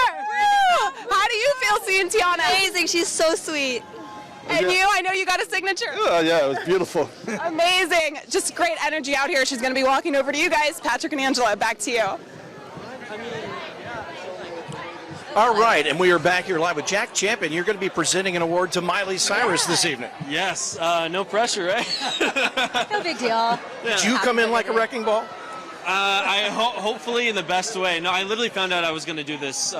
How do you feel seeing Tiana? Amazing, she's so sweet. And you, I know you got a signature. Yeah, it was beautiful. Amazing. Just great energy out here. She's going to be walking over to you guys. Patrick and Angela, back to you. All right, and we are back here live with Jack Champion. You're going to be presenting an award to Miley Cyrus this evening. Yes, no pressure, right? No big deal. Did you come in like a wrecking ball? Hopefully in the best way. No, I literally found out I was going to do this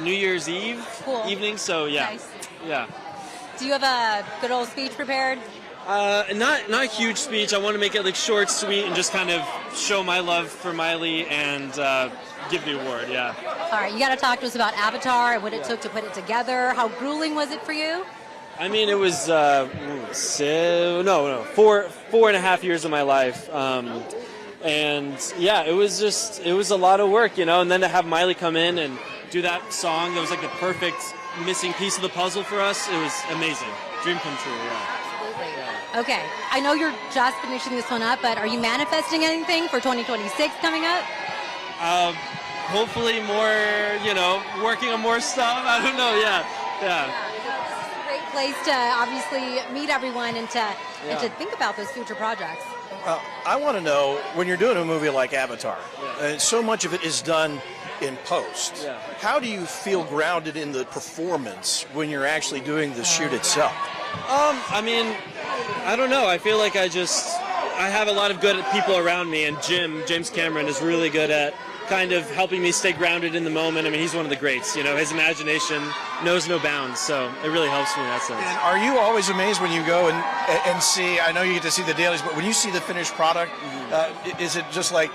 New Year's Eve evening, so yeah. Nice. Yeah. Do you have a good old speech prepared? Not a huge speech. I want to make it like short, sweet, and just kind of show my love for Miley and give the award, yeah. All right, you got to talk to us about Avatar and what it took to put it together. How grueling was it for you? I mean, it was 4.5 years of my life. And yeah, it was a lot of work, and then to have Miley come in and do that song that was like the perfect missing piece of the puzzle for us, it was amazing. Dream come true, yeah. Absolutely. Yeah. Okay, I know you're just finishing this one up, but are you manifesting anything for 2026 coming up? Hopefully more, working on more stuff. I don't know, yeah. This is a great place to obviously meet everyone and to think about those future projects. I want to know, when you're doing a movie like Avatar, so much of it is done in post. Yeah. How do you feel grounded in the performance when you're actually doing the shoot itself? I mean, I don't know. I feel like I have a lot of good people around me, and James Cameron is really good at kind of helping me stay grounded in the moment. I mean, he's one of the greats. His imagination knows no bounds, so it really helps me in that sense. And are you always amazed when you go and see, I know you get to see the dailies, but when you see the finished product, is it just like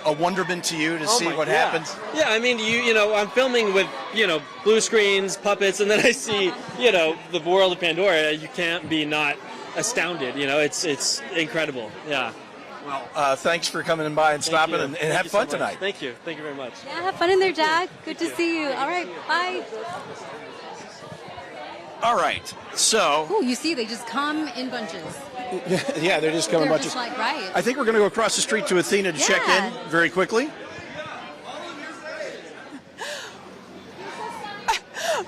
a wonderment to you to see what happens? Yeah, I mean, I'm filming with, blue screens, puppets, and then I see, the world of Pandora. You can't be not astounded, it's incredible, yeah. Well, thanks for coming by and stopping and have fun tonight. Thank you. Thank you very much. Yeah, have fun in there, Jack. Good to see you. All right, bye. All right, so... Ooh, you see, they just come in bunches. Yeah, they're just coming in bunches. Like, right. I think we're going to go across the street to Athena to check in very quickly.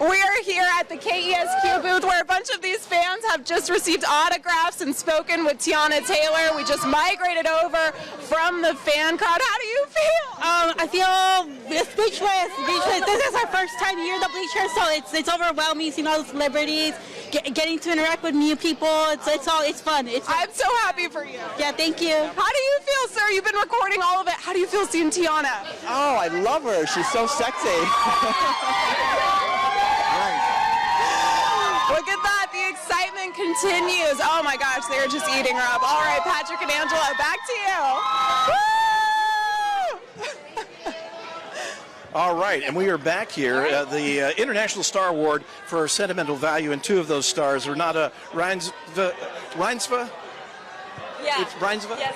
We are here at the KESQ booth where a bunch of these fans have just received autographs and spoken with Tiana Taylor. We just migrated over from the fan crowd. How do you feel? I feel speechless. This is our first time here in the bleachers, so it's overwhelming seeing all the celebrities, getting to interact with new people. It's fun. I'm so happy for you. Yeah, thank you. How do you feel, sir? You've been recording all of it. How do you feel seeing Tiana? Oh, I love her. She's so sexy. Look at that. The excitement continues. Oh my gosh, they're just eating her up. All right, Patrick and Angela, back to you. All right, and we are back here at the International Star Award for sentimental value, and two of those stars are not Reinsve? Yeah. It's Reinsve? Yes.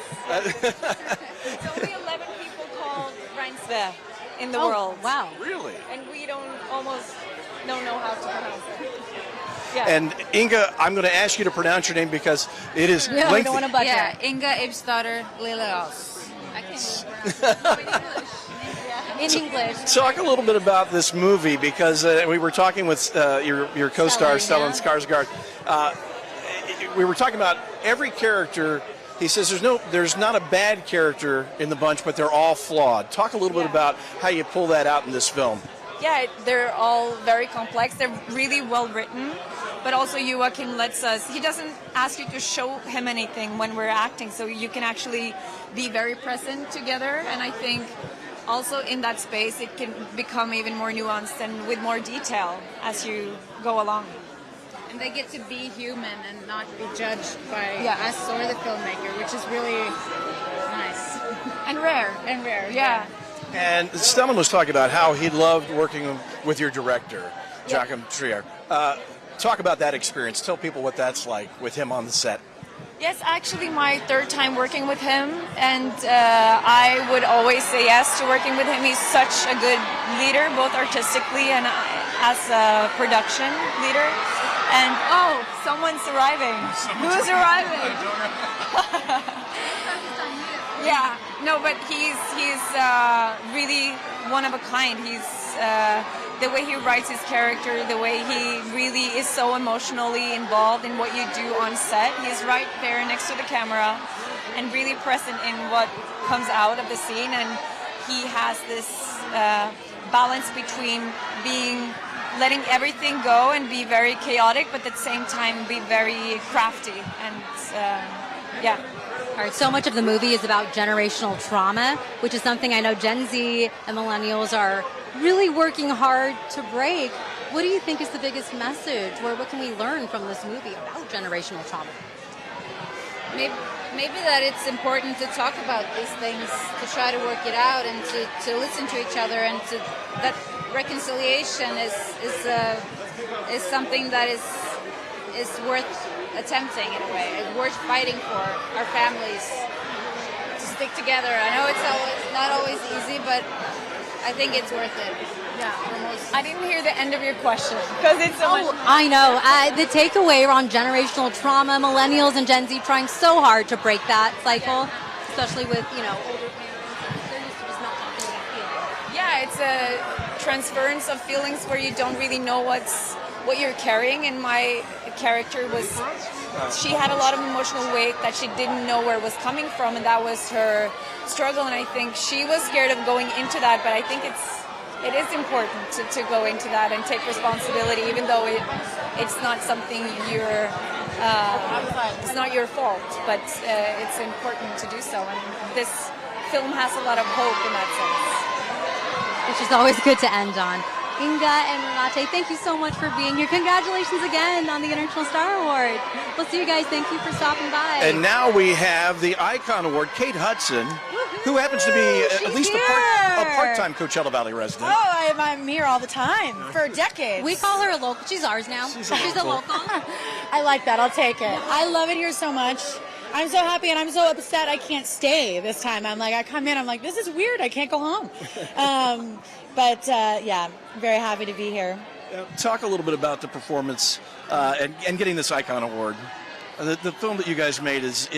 It's only 11 people called Reinsve in the world. Wow. Really? And we almost don't know how to pronounce it. Yeah. And Inga, I'm going to ask you to pronounce your name because it is Yeah, lengthy. we don't want to butcher. Yeah, Inga Ibsdottir Lilleås. I can't in English. Talk a little bit about this movie because we were talking with your co-star Stellan Skarsgard. We were talking about every character. He says there's not a bad character in the bunch, but they're all flawed. Talk a little bit about how you pull that out in this film. Yeah, they're all very complex. They're really well written, but also Joaquin lets us. He doesn't ask you to show him anything when we're acting, so you can actually be very present together. And I think also in that space, it can become even more nuanced and with more detail as you go along. And they get to be human and not be judged by us or the filmmaker, which is really nice. And rare. And rare, yeah. And Stellan was talking about how he loved working with your director, Joachim Trier. Talk about that experience. Tell people what that's like with him on the set. Yes, actually my third time working with him, and I would always say yes to working with him. He's such a good leader, both artistically and as a production leader. And someone's arriving. Who's arriving? Yeah, no, but he's really one of a kind. He's the way he writes his character, the way he really is so emotionally involved in what you do on set. He's right there next to the camera and really present in what comes out of the scene. And he has this balance between letting everything go and be very chaotic, but at the same time be very crafty. And yeah. All right, so much of the movie is about generational trauma, which is something I know Gen Z and millennials are really working hard to break. What do you think is the biggest message, or what can we learn from this movie about generational trauma? Maybe that it's important to talk about these things, to try to work it out, and to listen to each other, and that reconciliation is something that is worth attempting in a way. It's worth fighting for our families to stick together. I know it's not always easy, but I think it's worth it. Yeah. I didn't hear the end of your question because it's so much. I know. The takeaway on generational trauma, millennials and Gen Z trying so hard to break that cycle, especially with older parents. They're used to just not talking about feelings. Yeah, it's a transference of feelings where you don't really know what you're carrying. And my character she had a lot of emotional weight that she didn't know where it was coming from, and that was her struggle. And I think she was scared of going into that, but I think it is important to go into that and take responsibility, even though it's not something it's not your fault, but it's important to do so. And this film has a lot of hope in that sense. Which is always good to end on. Inga and Renate, thank you so much for being here. Congratulations again on the International Star Award. We'll see you guys. Thank you for stopping by. And now we have the Icon Award, Kate Hudson, who happens to be at least a part-time Coachella Valley resident. Oh, I'm here all the time for decades. We call her a local. She's ours now. She's a local. I like that. I'll take it. I love it here so much. I'm so happy, and I'm so upset I can't stay this time. I come in, I'm like, this is weird. I can't go home. But yeah, I'm very happy to be here. Talk a little bit about the performance and getting this Icon Award. The film that you guys made is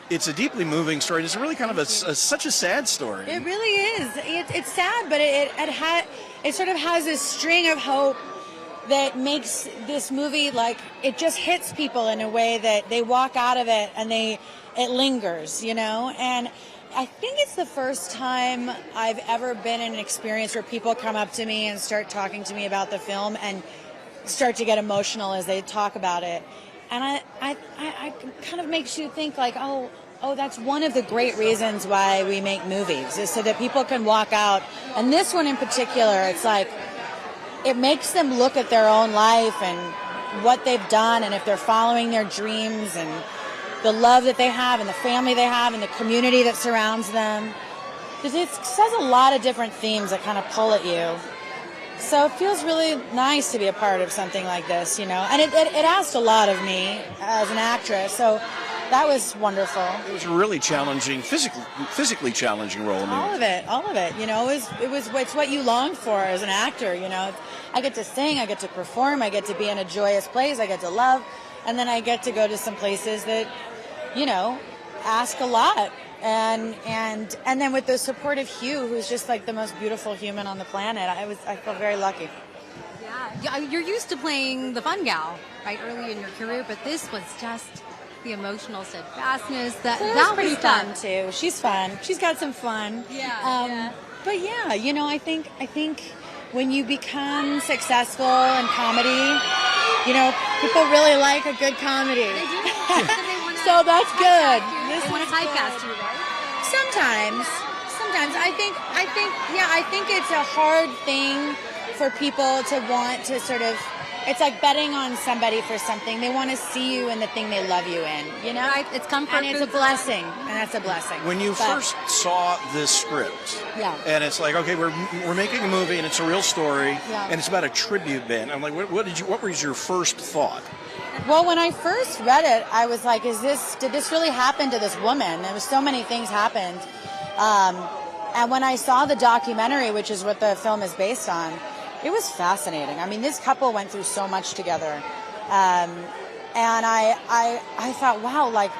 it's a deeply moving story. It's really kind of such a sad story. It really is. It's sad, but it sort of has this string of hope that makes this movie, like, it just hits people in a way that they walk out of it and it lingers, and I think it's the first time I've ever been in an experience where people come up to me and start talking to me about the film and start to get emotional as they talk about it. And I kind of makes you think like, oh, that's one of the great reasons why we make movies, is so that people can walk out. And this one in particular, it's like, it makes them look at their own life and what they've done, and if they're following their dreams, and the love that they have, and the family they have, and the community that surrounds them. Because it says a lot of different themes that kind of pull at you. So it feels really nice to be a part of something like this, And it asked a lot of me as an actress. So that was wonderful. It was a really challenging, physically challenging role. All of it. You know, it's what you long for as an actor. You know, I get to sing, I get to perform, I get to be in a joyous place, I get to love, and then I get to go to some places that, you know, ask a lot. And then with the support of Hugh, who's just like the most beautiful human on the planet, I feel very lucky. Yeah, you're used to playing the fun gal, right, early in your career, but this was just the emotional steadfastness. That was pretty was fun too. She's fun. She's got some fun. Yeah. But yeah, you know, I think when you become successful in comedy, you know, people really like a good comedy. They do. So that's good. They want to typecast you, right? Sometimes. I think it's a hard thing for people to want to sort of, it's like betting on somebody for something. They want to see you in the thing they love you in, you know? Right, it's comfort and it's a blessing, and that's a blessing. When you first saw this script, and it's like, okay, we're making a movie, and it's a real story, and it's about a tribute band. I'm like, what was your first thought? Well, when I first read it, I was like, did this really happen to this woman? There was so many things happened. And when I saw the documentary, which is what the film is based on, it was fascinating. I mean, this couple went through so much together. And I thought, wow, like,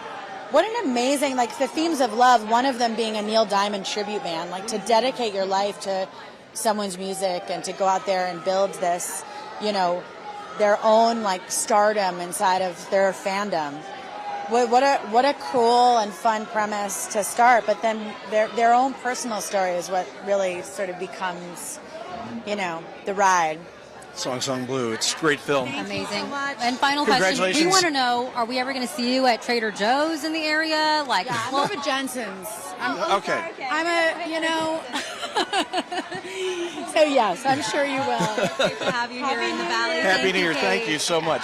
what an amazing, like, the themes of love, one of them being a Neil Diamond tribute band, like, to dedicate your life to someone's music and to go out there and build this, you know, their own, like, stardom inside of their fandom. What a cool and fun premise to start, but then their own personal story is what really sort of becomes, you know, the ride. Song Blue. It's a great film. Amazing. And final question, we want to know, are we ever going to see you at Trader Joe's in the area? Like, I'm over at Jensen's. Okay. I'm a, you know, so yes, I'm sure you will. Great to have you here in the Valley. Happy New Year. Thank you so much.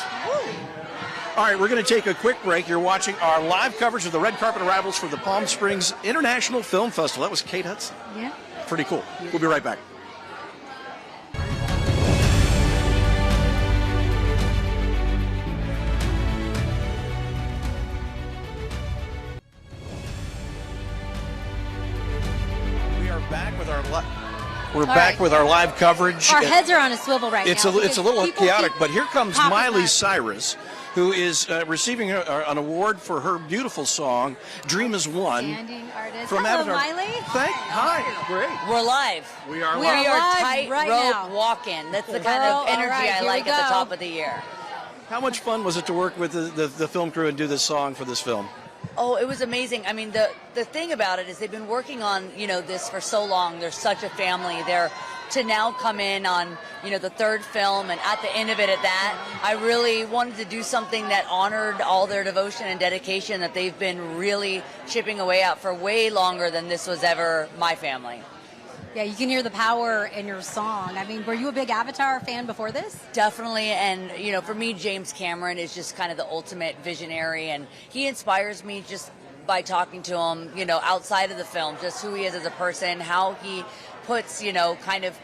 All right, we're going to take a quick break. You're watching our live coverage of the red carpet arrivals for the Palm Springs International Film Festival. That was Kate Hudson. Yeah. Pretty cool. We'll be right back. We are back with our back with our live coverage. Our heads are on a swivel right now. It's a little chaotic, but here comes Miley Cyrus, who is receiving an award for her beautiful song, Dream Is One. Standing artist. From Hello, Avatar. Miley. Hi. Great. We're live. We are We live. are live right tightrope now. walking. That's the kind Girl, of energy all right, I here like we at the go. top of the year. How much fun was it to work with the film crew and do this song for this film? Oh, it was amazing. I mean, the thing about it is they've been working on, you know, this for so long. They're such a family. To now come in on, you know, the third film and at the end of it at that, I really wanted to do something that honored all their devotion and dedication that they've been really chipping away at for way longer than this was ever my family. Yeah, you can hear the power in your song. I mean, were you a big Avatar fan before this? Definitely, and you know, for me, James Cameron is just kind of the ultimate visionary, and he inspires me just by talking to him, you know, outside of the film, just who he is as a person, how he puts, you know, kind of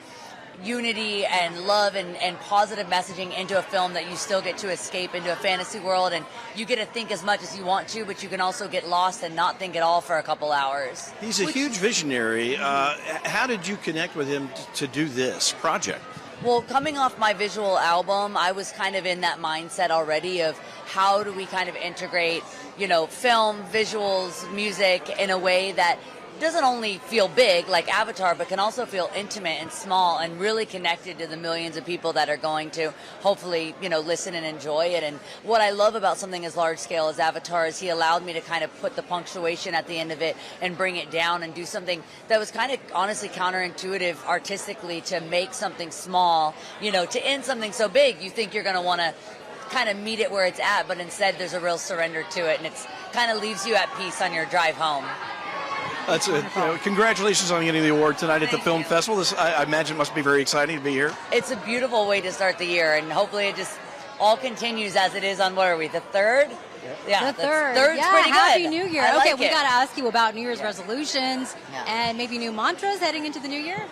unity and love and positive messaging into a film that you still get to escape into a fantasy world, and you get to think as much as you want to, but you can also get lost and not think at all for a couple hours. He's a huge visionary. How did you connect with him to do this project? Well, coming off my visual album, I was kind of in that mindset already of how do we kind of integrate, you know, film, visuals, music in a way that doesn't only feel big like Avatar, but can also feel intimate and small and really connected to the millions of people that are going to hopefully, you know, listen and enjoy it. And what I love about something as large scale as Avatar is he allowed me to kind of put the punctuation at the end of it and bring it down and do something that was kind of honestly counterintuitive artistically, to make something small, you know, to end something so big. You think you're going to want to kind of meet it where it's at, but instead there's a real surrender to it, and it's kind of leaves you at peace on your drive home. That's it. Congratulations on getting the award tonight at the film festival. I imagine it must be very exciting to be here. It's a beautiful way to start the year, and hopefully it just all continues as it is on, what are we, the 3rd? Yeah, the 3rd. Third's pretty good. Happy New Year. I Okay, like we it. got to ask you about New Year's resolutions and maybe new mantras heading into the new year.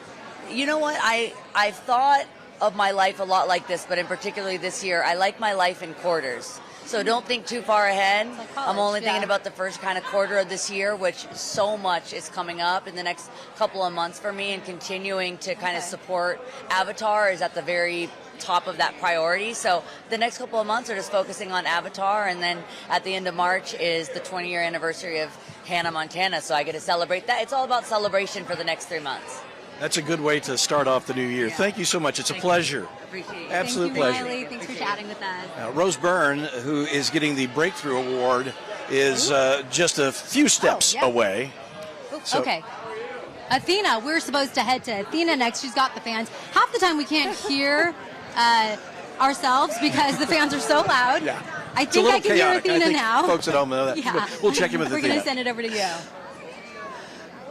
You know what? I've thought of my life a lot like this, but in particularly this year, I like my life in quarters. So don't think too far ahead. college, I'm only thinking yeah. about the first kind of quarter of this year, which so much is coming up in the next couple of months for me, and continuing to kind of support Avatar is at the very top of that priority. So the next couple of months are just focusing on Avatar, and then at the end of March is the 20-year anniversary of Hannah Montana, so I get to celebrate that. It's all about celebration for the next 3 months. That's a good way to start off the new year. Thank you so much. It's a pleasure. Appreciate it. Absolute Thank you, pleasure. Miley. Thanks for chatting with us. Rose Byrne, who is getting the Breakthrough Award, is just a few steps away. So- Okay. Athena, we're supposed to head to Athena next. She's got the fans. Half the time we can't hear ourselves because the fans are so loud. Yeah. I It's a think little I can chaotic. hear I Athena think now. folks at home know that. Yeah. We'll check in with We're Athena. going to send it over to you.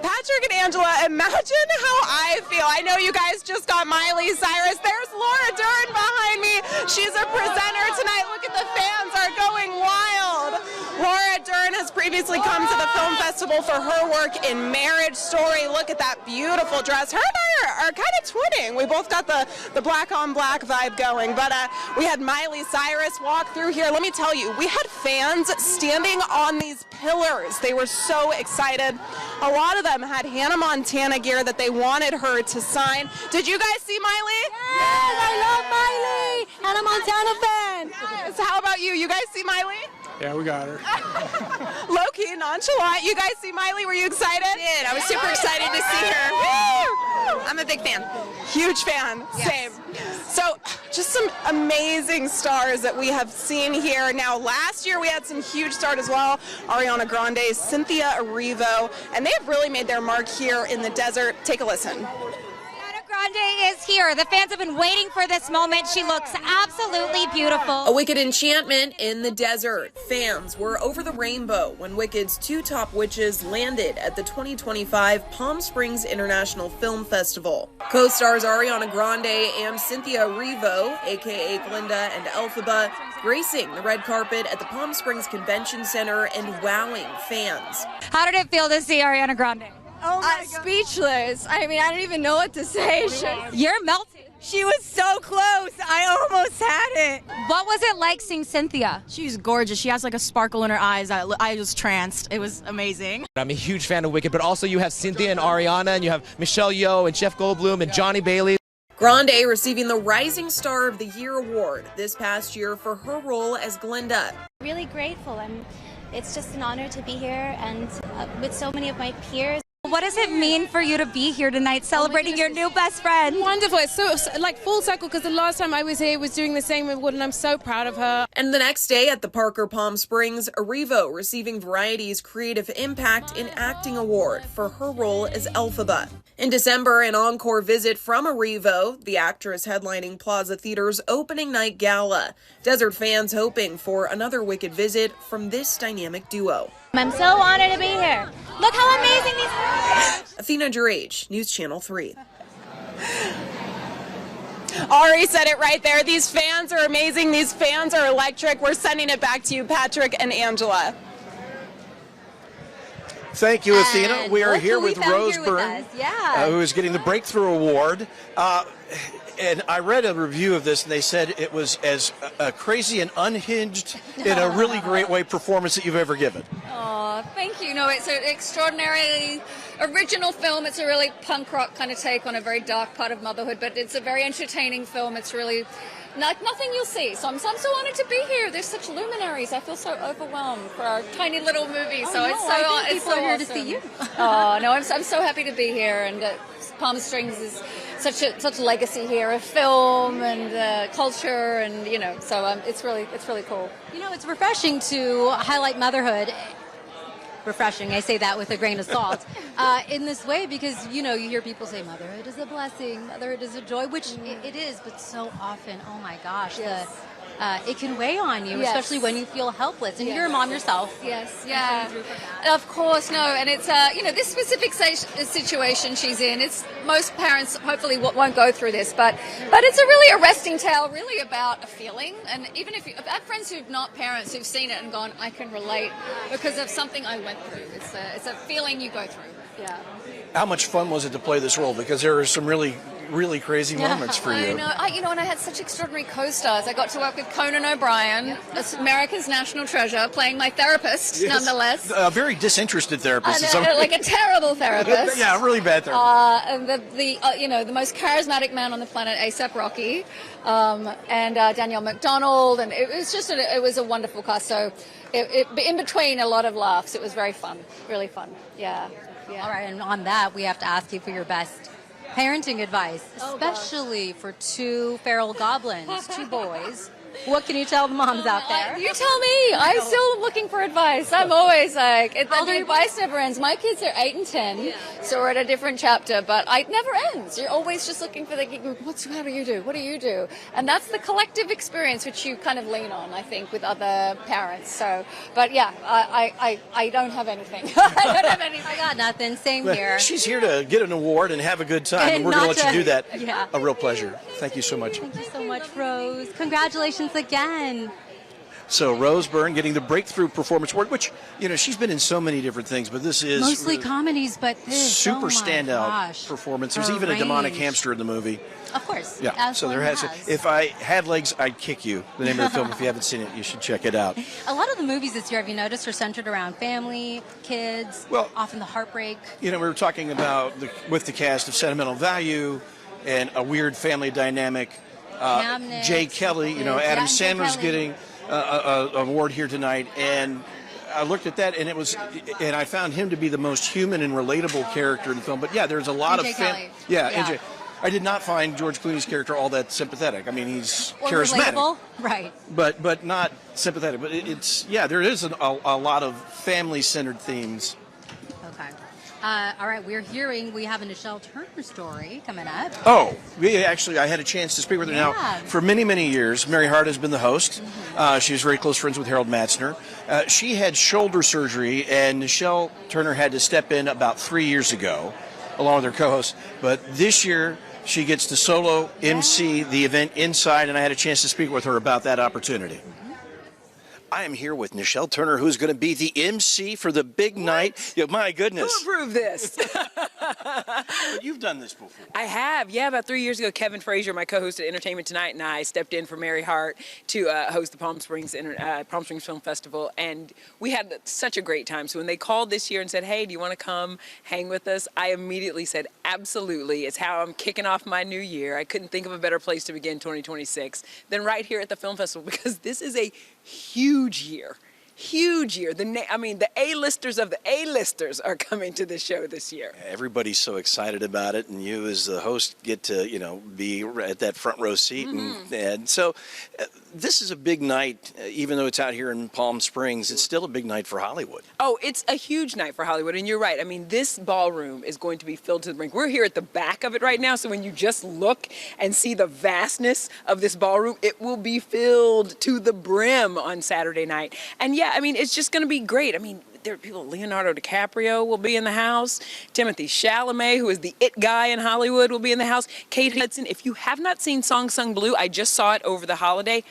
Patrick and Angela, imagine how I feel. I know you guys just got Miley Cyrus. There's Laura Dern behind me. She's a presenter tonight. Look at the fans are going wild. Laura Dern has previously come to the film festival for her work in Marriage Story. Look at that beautiful dress. Her and I are kind of twinning. We both got the black on black vibe going. But we had Miley Cyrus walk through here. Let me tell you, we had fans standing on these pillars. They were so excited. A lot of them had Hannah Montana gear that they wanted her to sign. Did you guys see Miley? Yes, I love Miley. Hannah Montana fan. Yes. How about you? You guys see Miley? Yeah, we got her. Low-key, nonchalant. You guys see Miley? Were you excited? I did. I was super excited to see her. I'm a big fan. Huge fan. Yes. Same. So, just some amazing stars that we have seen here. Now, last year we had some huge stars as well. Ariana Grande, Cynthia Erivo, and they have really made their mark here in the desert. Take a listen. Grande is here. The fans have been waiting for this moment. She looks absolutely beautiful. A Wicked enchantment in the desert. Fans were over the rainbow when Wicked's two top witches landed at the 2025 Palm Springs International Film Festival. Co-stars Ariana Grande and Cynthia Erivo, aka Glinda and Elphaba, gracing the red carpet at the Palm Springs Convention Center and wowing fans. How did it feel to see Ariana Grande? Oh my God. Speechless. I mean, I don't even know what to say. You're melted. She was so close. I almost had it. What was it like seeing Cynthia? She's gorgeous. She has like a sparkle in her eyes. I was tranced. It was amazing. I'm a huge fan of Wicked, but also you have Cynthia and Ariana, and you have Michelle Yeoh and Jeff Goldblum and Johnny Bailey. Grande receiving the Rising Star of the Year award this past year for her role as Glinda. Really grateful. It's just an honor to be here and with so many of my peers. What does it mean for you to be here tonight celebrating your new best friend? Wonderful. It's so like full circle because the last time I was here was doing the same award and I'm so proud of her. And the next day at the Parker Palm Springs, Erivo receiving Variety's Creative Impact in Acting Award for her role as Elphaba. In December, an encore visit from Erivo, the actress headlining Plaza Theater's opening night gala. Desert fans hoping for another Wicked visit from this dynamic duo. I'm so honored to be here. Look how amazing these are. Athena Jurage, News Channel 3. Ari said it right there. These fans are amazing. These fans are electric. We're sending it back to you, Patrick and Angela. Thank you, Athena. We are here with Rose here Byrne, with us. Yeah. who is getting the Breakthrough Award. And I read a review of this, and they said it was as a crazy and unhinged, in a really great way, performance that you've ever given. Oh, thank you. No, it's an extraordinarily original film. It's a really punk rock kind of take on a very dark part of motherhood, but it's a very entertaining film. It's really like nothing you'll see. So I'm so honored to be here. There's such luminaries. I feel so overwhelmed for our tiny little movie. So it's so people are here to see you. Oh no, I'm so happy to be here, and Palm Springs is such a legacy here of film and culture, and so it's really cool. It's refreshing to highlight motherhood. Refreshing, I say that with a grain of salt, in this way because, you hear people say motherhood is a blessing, motherhood is a joy, which it is, but so often, oh my gosh, Yes. It can weigh on you, Yes. especially when you feel helpless. And Yes. you're a mom yourself. Yes, yeah. Of course, no. And it's, this specific situation she's in, it's most parents hopefully won't go through this, but it's a really arresting tale, really about a feeling. And even if I've had friends who've not parents who've seen it and gone, I can relate because of something I went through. It's a feeling you go through. Yeah. How much fun was it to play this role? Because there are some really really crazy moments for you. I know, and I had such extraordinary co-stars. I got to work with Conan O'Brien, America's national treasure, playing my therapist, nonetheless. A very disinterested therapist. Like a terrible therapist. Yeah, really bad therapist. And the most charismatic man on the planet, A$AP Rocky, and Danielle McDonald, and it was a wonderful cast. So in between a lot of laughs, it was very fun, really fun. Yeah. All right, and on that, we have to ask you for your best parenting advice, especially for two feral goblins, two boys. What can you tell the moms out there? You tell me. I'm still looking for advice. I'm always like, the advice never ends. My kids are 8 and 10, so we're at a different chapter, but it never ends. You're always just looking for how do you do? What do you do? And that's the collective experience which you kind of lean on, I think, with other parents. So, but yeah, I don't have anything. I don't have anything. I got nothing. Same here. She's here to get an award and have a good time, and we're going to let you do that. Yeah. A real pleasure. Thank you so much. Thank you so much, Rose. Congratulations again. So Rose Byrne getting the Breakthrough Performance Award, which, she's been in so many different things, but this is mostly comedies, but this super standout performance. There's even a demonic hamster in the movie. Of course. Yeah. So there has. If I had legs, I'd kick you. The name of the film. If you haven't seen it, you should check it out. A lot of the movies this year, have you noticed, are centered around family, kids, often the heartbreak. We were talking about with the cast of Sentimental Value and a weird family dynamic. Jay Kelly, Adam Sandler's getting an award here tonight, and I looked at that, and I found him to be the most human and relatable character in the film. But yeah, there's a lot of NJ. I did not find George Clooney's character all that sympathetic. I mean, he's charismatic, relatable. Right? But not sympathetic. But there is a lot of family-centered themes. Okay. All right, we have a Nichelle Turner story coming up. Oh, I had a chance to speak with her now for many, many years. Mary Hart has been the host. She was very close friends with Harold Matzner. She had shoulder surgery, and Nichelle Turner had to step in about 3 years ago, along with her co-host. But this year, she gets to solo MC the event inside, and I had a chance to speak with her about that opportunity. I am here with Nichelle Turner, who's going to be the MC for the big night. My goodness. Who approved this? But you've done this before. I have. Yeah, about 3 years ago, Kevin Frazier, my co-host at Entertainment Tonight, and I stepped in for Mary Hart to host the Palm Springs Film Festival, and we had such a great time. So when they called this year and said, hey, do you want to come hang with us? I immediately said, absolutely. It's how I'm kicking off my new year. I couldn't think of a better place to begin 2026 than right here at the Film Festival, because this is a huge year. The A-listers of the A-listers are coming to the show this year. Everybody's so excited about it, and you as the host get to, be at that front row seat. And so this is a big night, even though it's out here in Palm Springs, it's still a big night for Hollywood. Oh, it's a huge night for Hollywood, and you're right. I mean, this ballroom is going to be filled to the brink. We're here at the back of it right now, so when you just look and see the vastness of this ballroom, it will be filled to the brim on Saturday night. And yeah, I mean, it's just going to be great. I mean, there are people, Leonardo DiCaprio will be in the house. Timothy Chalamet, who is the it guy in Hollywood, will be in the house. Kate Hudson. If you have not seen Song Sung Blue, I just saw it over the holiday.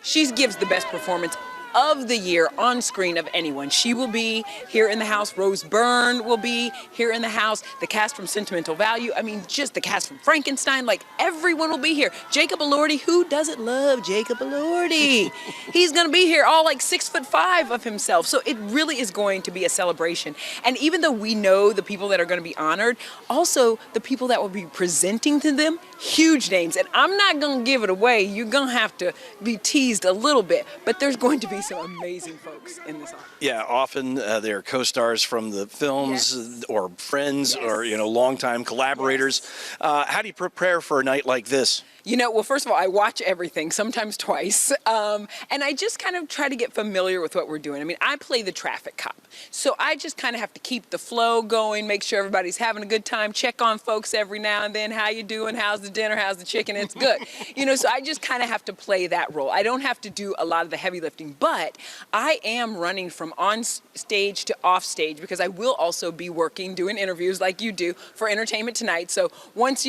She gives the best performance of the year on screen of anyone. She will be here in the house. Rose Byrne will be here in the house. The cast from Sentimental Value. I mean, just the cast from Frankenstein. Like, everyone will be here. Jacob Elordi. Who doesn't love Jacob Elordi? He's going to be here, all like 6'5" of himself. So it really is going to be a celebration. And even though we know the people that are going to be honored, also the people that will be presenting to them, huge names. And I'm not going to give it away. You're going to have to be teased a little bit. But there's going to be some amazing folks in this office. Yeah, often they're co-stars from the films or friends or, longtime collaborators. How do you prepare for a night like this? Well, first of all, I watch everything, sometimes twice, and I just kind of try to get familiar with what we're doing. I mean, I play the traffic cop, so I just kind of have to keep the flow going, make sure everybody's having a good time, check on folks every now and then, how you doing, how's the dinner, how's the chicken, it's good. So I just kind of have to play that role. I don't have to do a lot of the heavy lifting, but I am running from on stage to off stage because I will also be working, doing interviews like you do for Entertainment Tonight. So once,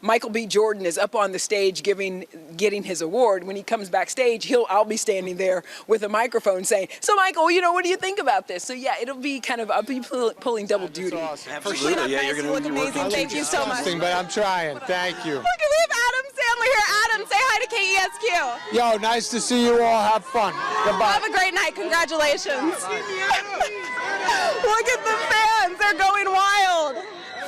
Michael B. Jordan is up on the stage, stage getting his award. When he comes backstage, I'll be standing there with a microphone saying, "So Michael, what do you think about this?" So yeah, it'll be I'll be pulling double duty. Awesome. Absolutely, yeah, you're going to look amazing. Thank you so much. But I'm trying. Thank you. Look, we have Adam Sandler here. Adam, say hi to KESQ. Yo, nice to see you all. Have fun. Goodbye. Have a great night. Congratulations. Look at the fans. They're going wild.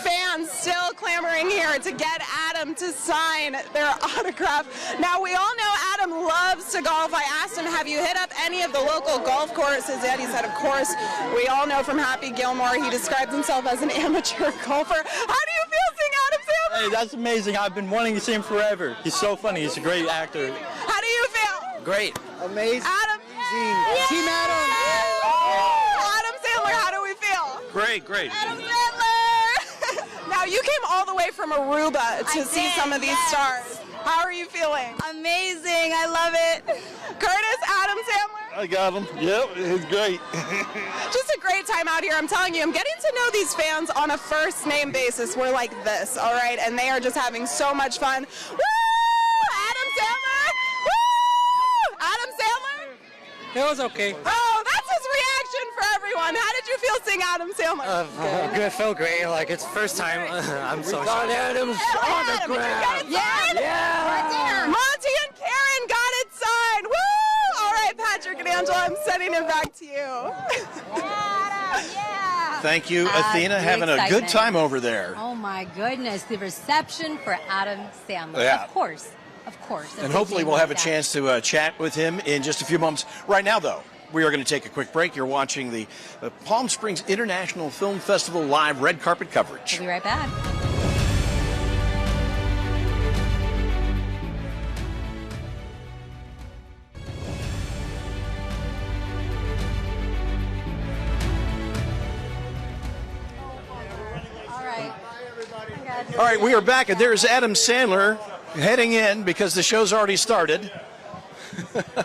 Fans still clamoring here to get Adam to sign their autograph. Now, we all know Adam loves to golf. I asked him, have you hit up any of the local golf courses yet? He said, of course. We all know from Happy Gilmore, he describes himself as an amateur golfer. How do you feel seeing Adam Sandler? Hey, that's amazing. I've been wanting to see him forever. He's so funny. He's a great actor. How do you feel? Great. Amazing. Adam. Yeah. Team Adam. Adam Sandler, how do we feel? Great. Adam Sandler. Now, you came all the way from Aruba to see some of these stars. How are you feeling? Amazing. I love it. Curtis, Adam Sandler. I got him. Yep, it's great. Just a great time out here. I'm telling you, I'm getting to know these fans on a first name basis. We're like this, all right? And they are just having so much fun. Woo! Adam Sandler! Woo! Adam Sandler? It was okay. Oh, that's his reaction for everyone. How did you feel seeing Adam Sandler? Good. Felt great. Like, it's first time. I'm so excited. Adam's autograph. Yeah. Monty and Karen got it signed. Woo! All right, Patrick and Angela, I'm sending it back to you. Thank you, Athena. Having a good time over there. Oh my goodness, the reception for Adam Sandler. Yeah. Of course. And hopefully we'll have a chance to chat with him in just a few moments. Right now, though, we are going to take a quick break. You're watching the Palm Springs International Film Festival live red carpet coverage. We'll be right back. All right, we are back, and there's Adam Sandler heading in because the show's already started.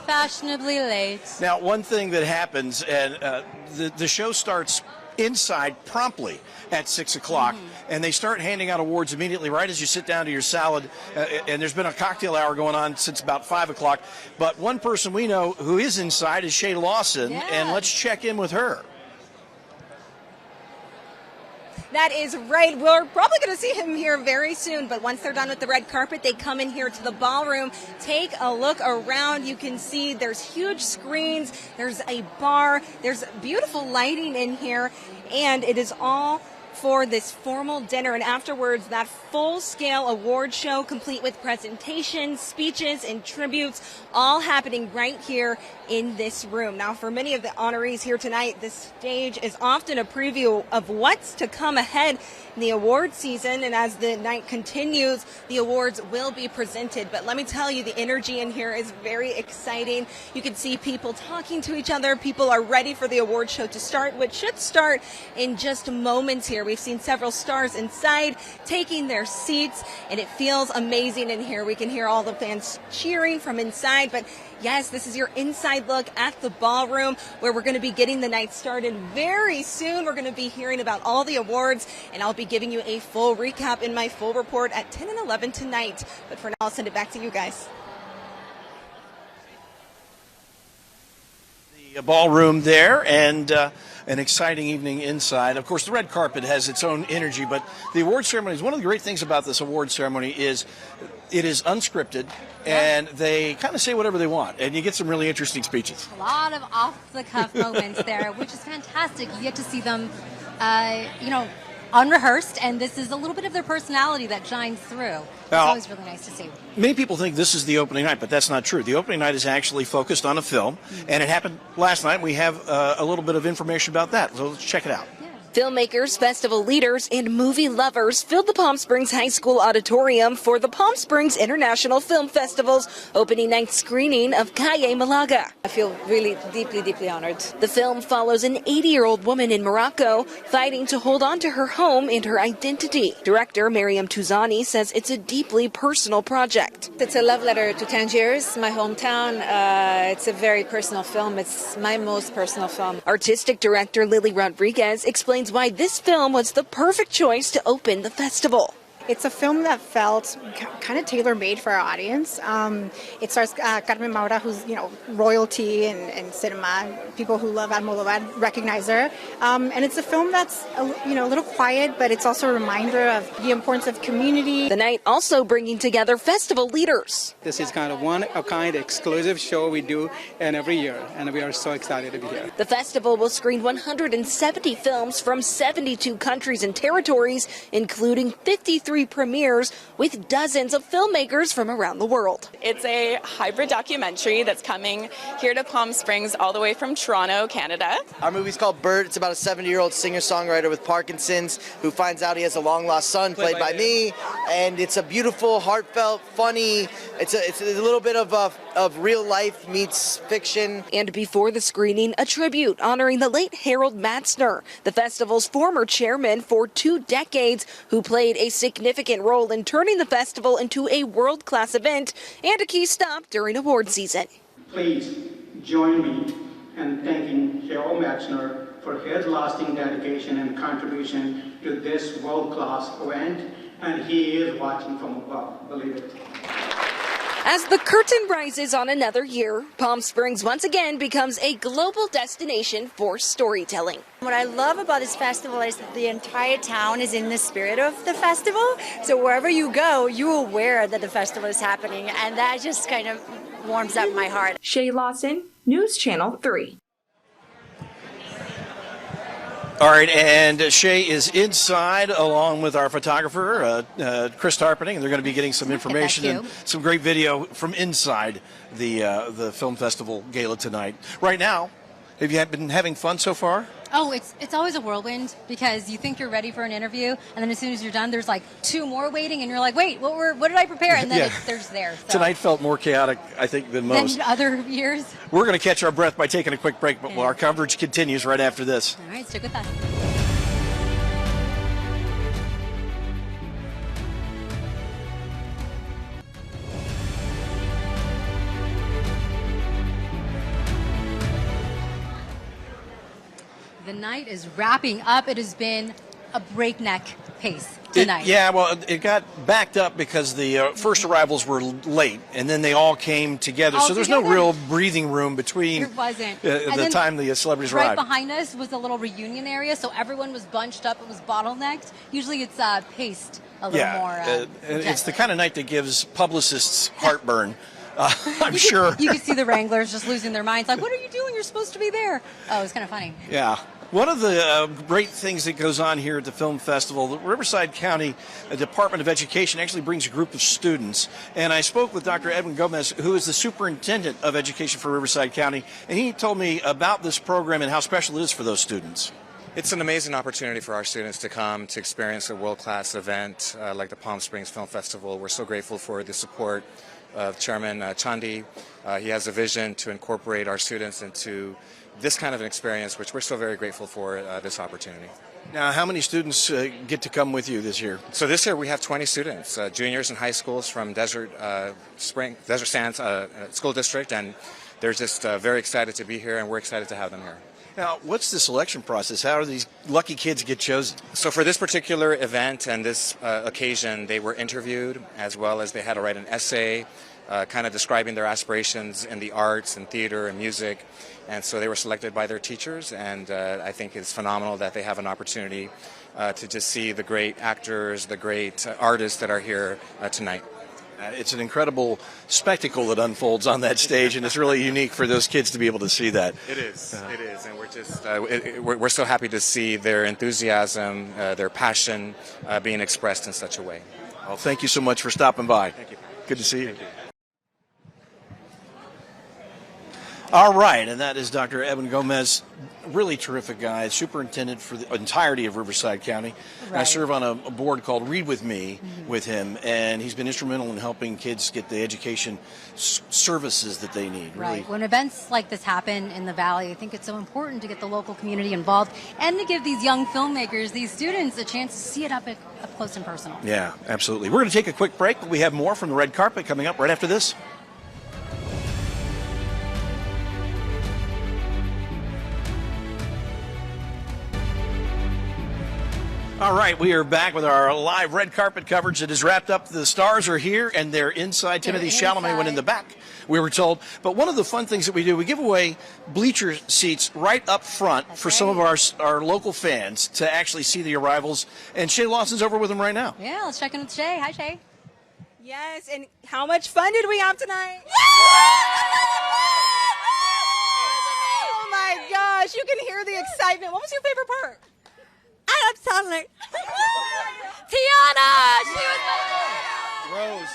Fashionably late. Now, one thing that happens, and the show starts inside promptly at 6 o'clock, and they start handing out awards immediately right as you sit down to your salad, and there's been a cocktail hour going on since about 5 o'clock. But one person we know who is inside is Shay Lawson, and let's check in with her. That is right. We're probably going to see him here very soon, but once they're done with the red carpet, they come in here to the ballroom. Take a look around. You can see there's huge screens, there's a bar, there's beautiful lighting in here, and it is all for this formal dinner, and afterwards that full-scale award show complete with presentations, speeches, and tributes, all happening right here in this room. Now, for many of the honorees here tonight, this stage is often a preview of what's to come ahead in the award season, and as the night continues, the awards will be presented. But let me tell you, the energy in here is very exciting. You can see people talking to each other. People are ready for the award show to start, which should start in just moments here. We've seen several stars inside taking their seats, and it feels amazing in here. We can hear all the fans cheering from inside, but yes, this is your inside look at the ballroom where we're going to be getting the night started very soon. We're going to be hearing about all the awards, and I'll be giving you a full recap in my full report at 10 and 11 tonight. But for now, I'll send it back to you guys. The ballroom there, and an exciting evening inside. Of course, the red carpet has its own energy, but the award ceremony is one of the great things about this award ceremony is it is unscripted, and they kind of say whatever they want, and you get some really interesting speeches. A lot of off-the-cuff moments there, which is fantastic. You get to see them, unrehearsed, and this is a little bit of their personality that shines through. It's always really nice to see. Many people think this is the opening night, but that's not true. The opening night is actually focused on a film, and it happened last night. We have a little bit of information about that, so let's check it out. Filmmakers, festival leaders, and movie lovers filled the Palm Springs High School auditorium for the Palm Springs International Film Festival's opening night screening of Calle Malaga. I feel really deeply honored. The film follows an 80-year-old woman in Morocco fighting to hold on to her home and her identity. Director Mariam Touzani says it's a deeply personal project. It's a love letter to Tangiers, my hometown. It's a very personal film. It's my most personal film. Artistic director Lily Rodriguez explains why this film was the perfect choice to open the festival. It's a film that felt kind of tailor-made for our audience. It stars Carmen Maura, who's royalty in cinema. People who love Almodovar recognize her. And it's a film that's a little quiet, but it's also a reminder of the importance of community. The night also bringing together festival leaders. This is kind of one-of-a-kind exclusive show we do every year, and we are so excited to be here. The festival will screen 170 films from 72 countries and territories, including 53 premieres with dozens of filmmakers from around the world. It's a hybrid documentary that's coming here to Palm Springs all the way from Toronto, Canada. Our movie's called Byrne. It's about a 70-year-old singer-songwriter with Parkinson's who finds out he has a long-lost son, played by me. And it's a beautiful, heartfelt, funny. It's a little bit of real life meets fiction. And before the screening, a tribute honoring the late Harold Matzner, the festival's former chairman for 2 decades, who played a significant role in turning the festival into a world-class event and a key stop during award season. Please join me in thanking Harold Matzner for his lasting dedication and contribution to this world-class event, and he is watching from above, believe it. As the curtain rises on another year, Palm Springs once again becomes a global destination for storytelling. What I love about this festival is that the entire town is in the spirit of the festival. So wherever you go, you're aware that the festival is happening, and that just kind of warms up my heart. Shay Lawson, News Channel 3. All right, and Shay is inside along with our photographer, Chris Tarpening, and they're going to be getting some information and some great video from inside the film festival gala tonight. Right now, have you been having fun so far? Oh, it's always a whirlwind because you think you're ready for an interview, and then as soon as you're done, there's like 2 more waiting, and you're like, wait, what did I prepare? And then there's there. So. Tonight felt more chaotic, I think, than most. Than other years. We're going to catch our breath by taking a quick break, but our coverage continues right after this. All right, stick with us. The night is wrapping up. It has been a breakneck pace tonight. It got backed up because the first arrivals were late, and then they all came together. So there's no real breathing room between the time the celebrities right arrived. Right behind us was a little reunion area, so everyone was bunched up. It was bottlenecked. Usually it's paced a little more. It's the kind of night that gives publicists heartburn. I'm sure. You could see the Wranglers just losing their minds. Like, what are you doing? You're supposed to be there. Oh, it's kind of funny. Yeah. One of the great things that goes on here at the film festival, the Riverside County Department of Education actually brings a group of students. And I spoke with Dr. Edwin Gomez, who is the superintendent of education for Riverside County, and he told me about this program and how special it is for those students. It's an amazing opportunity for our students to come to experience a world-class event like the Palm Springs Film Festival. We're so grateful for the support of Chairman Chandi. He has a vision to incorporate our students into this kind of an experience, which we're so very grateful for this opportunity. Now, how many students get to come with you this year? So this year we have 20 students, juniors and high schools from Desert Sands School District, and they're just very excited to be here, and we're excited to have them here. Now, what's the selection process? How do these lucky kids get chosen? So for this particular event and this occasion, they were interviewed, as well as they had to write an essay kind of describing their aspirations in the arts and theater and music. And so they were selected by their teachers, and I think it's phenomenal that they have an opportunity to just see the great actors, the great artists that are here tonight. It's an incredible spectacle that unfolds on that stage, and it's really unique for those kids to be able to see that. It is, and we're just we're so happy to see their enthusiasm, their passion being expressed in such a way. Well, thank you so much for stopping by. Thank you. Good to see you. All right, and that is Dr. Edwin Gomez, really terrific guy, superintendent for the entirety of Riverside County. Right. I serve on a board called Read With Me with him, and he's been instrumental in helping kids get the education services that they need. Right. Really. When events like this happen in the Valley, I think it's so important to get the local community involved and to give these young filmmakers, these students, a chance to see it up close and personal. Yeah, absolutely. We're going to take a quick break, but we have more from the red carpet coming up right after this. All right, we are back with our live red carpet coverage that is wrapped up. The stars are here, and they're inside. Timothée Chalamet went in the back, we were told. But one of the fun things that we do, we give away bleacher seats right up front for some of our local fans to actually see the arrivals. And Shay Lawson's over with them right now. Yeah, let's check in with Shay. Hi, Shay. Yes, and how much fun did we have tonight? Oh my gosh, you can hear the excitement. What was your favorite part? Adam Sandler. Tiana! She was Rose.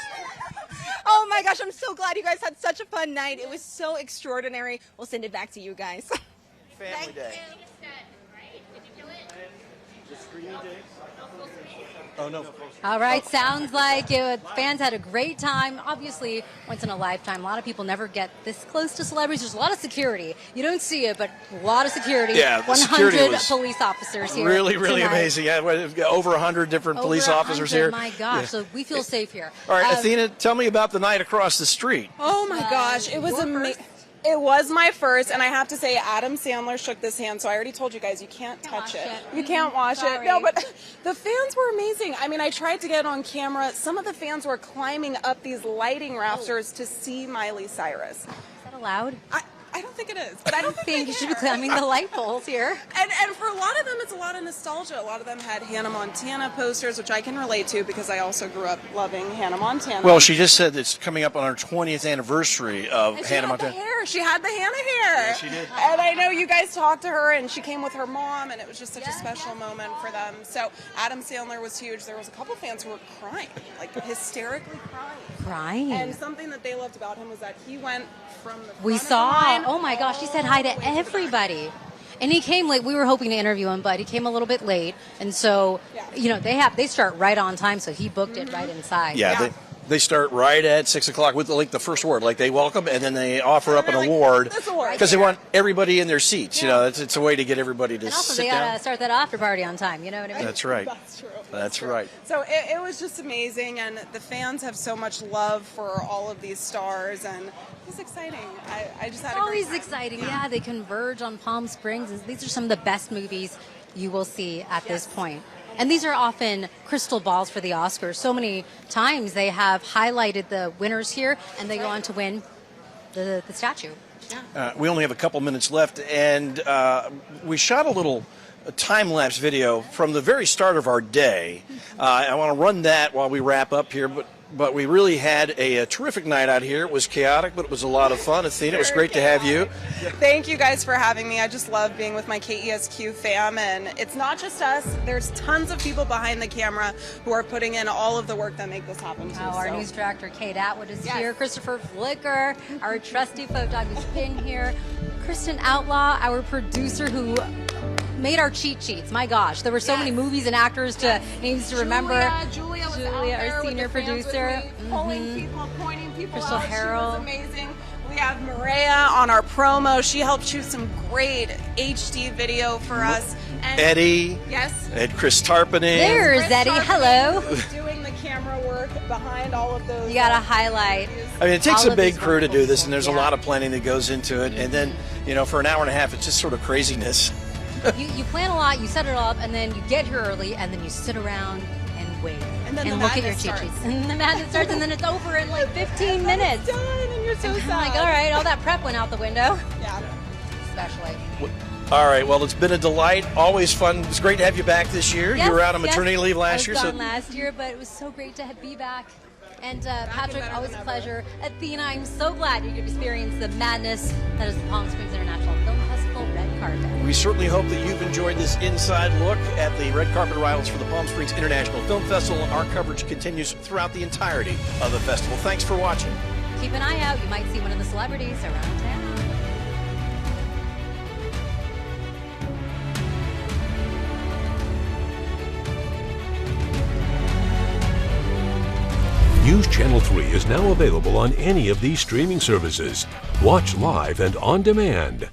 Oh my gosh, I'm so glad you guys had such a fun night. It was so extraordinary. We'll send it back to you guys. Family day. Oh, no. All right, sounds like fans had a great time. Obviously, once in a lifetime. A lot of people never get this close to celebrities. There's a lot of security. You don't see it, but a lot of security. Yeah, the 100 security was police officers here. Really tonight. amazing. Yeah, over 100 different police officers here. My gosh, Yeah. so we feel safe here. All right, Athena, tell me about the night across the street. Oh my gosh, it was amazing. It was my first, and I have to say, Adam Sandler shook this hand, so I already told you guys, you can't touch it. You can't wash it. No, but the fans were amazing. I mean, I tried to get on camera. Some of the fans were climbing up these lighting rafters to see Miley Cyrus. Is that allowed? I don't think it is, but I don't think you should be climbing the light poles here. And for a lot of them, it's a lot of nostalgia. A lot of them had Hannah Montana posters, which I can relate to because I also grew up loving Hannah Montana. Well, she just said it's coming up on our 20th anniversary of Hannah Montana. She had the Hannah hair. Yeah, she did. And I know you guys talked to her, and she came with her mom, and it was just such a special moment for them. So Adam Sandler was huge. There was a couple fans who were crying, like hysterically crying. And something that they loved about him was that he went from the front We of the saw. line Oh my gosh, he said hi to everybody. And he came late. We were hoping to interview him, but he came a little bit late. And so, they start right on time, so he booked it right inside. Yeah, they start right at 6 o'clock with the first award. Like they welcome and then they offer up an award because they want everybody in their seats. You know, it's a way to get everybody to And also, sit they down. gotta start that after party on time. You know what I mean? That's right. That's true. That's right. So it was just amazing, and the fans have so much love for all of these stars, and it's exciting. I just had a great Always time. exciting. Yeah, they converge on Palm Springs. And these are some of the best movies you will see at this point. And these are often crystal balls for the Oscars. So many times they have highlighted the winners here, and they go on to win the statue. We only have a couple minutes left, and we shot a little time-lapse video from the very start of our day. I want to run that while we wrap up here, but we really had a terrific night out here. It was chaotic, but it was a lot of fun. Athena, it was great to have you. Thank you guys for having me. I just love being with my KESQ fam, and it's not just us. There's tons of people behind the camera who are putting in all of the work that make this happen too. Our news director, Kate Atwood, is here. Christopher Flicker, our trusty photo dog, who's been here. Kristen Outlaw, our producer, who made our cheat sheets. My gosh, there were so many movies and actors names to remember. Julia was out there our with senior the fans producer. with me, pulling people, pointing people Crystal out. Harrell. She was amazing. We have Maria on our promo. She helped shoot some great HD video for us. And Eddie. Yes. And Chris Tarpany. There's Eddie. Hello. Who's doing the camera work behind all of those. You got to highlight. I mean, it takes all a of big these crew to do this, wonderful- and there's a lot of planning that goes into it. And then, for an hour and a half, it's just sort of craziness. You plan a lot, you set it all up, and then you get here early, and then you sit around and wait. And then the look at your madness cheat starts. sheets. And the madness starts, and then it's over in like 15 minutes. Done, and you're so And sad. I'm like, all right, all that prep went out the window. Yeah. Especially. All right, well, it's been a delight. Always fun. It's great to have you back this year. Yes, you were out on yes. maternity leave last year. I was gone last year, but it was so great to be back. And Patrick, always a pleasure. Athena, I'm so glad you could experience the madness that is the Palm Springs International Film Festival red carpet. We certainly hope that you've enjoyed this inside look at the red carpet arrivals for the Palm Springs International Film Festival. Our coverage continues throughout the entirety of the festival. Thanks for watching. Keep an eye out. You might see one of the celebrities around town. News Channel 3 is now available on any of these streaming services. Watch live and on demand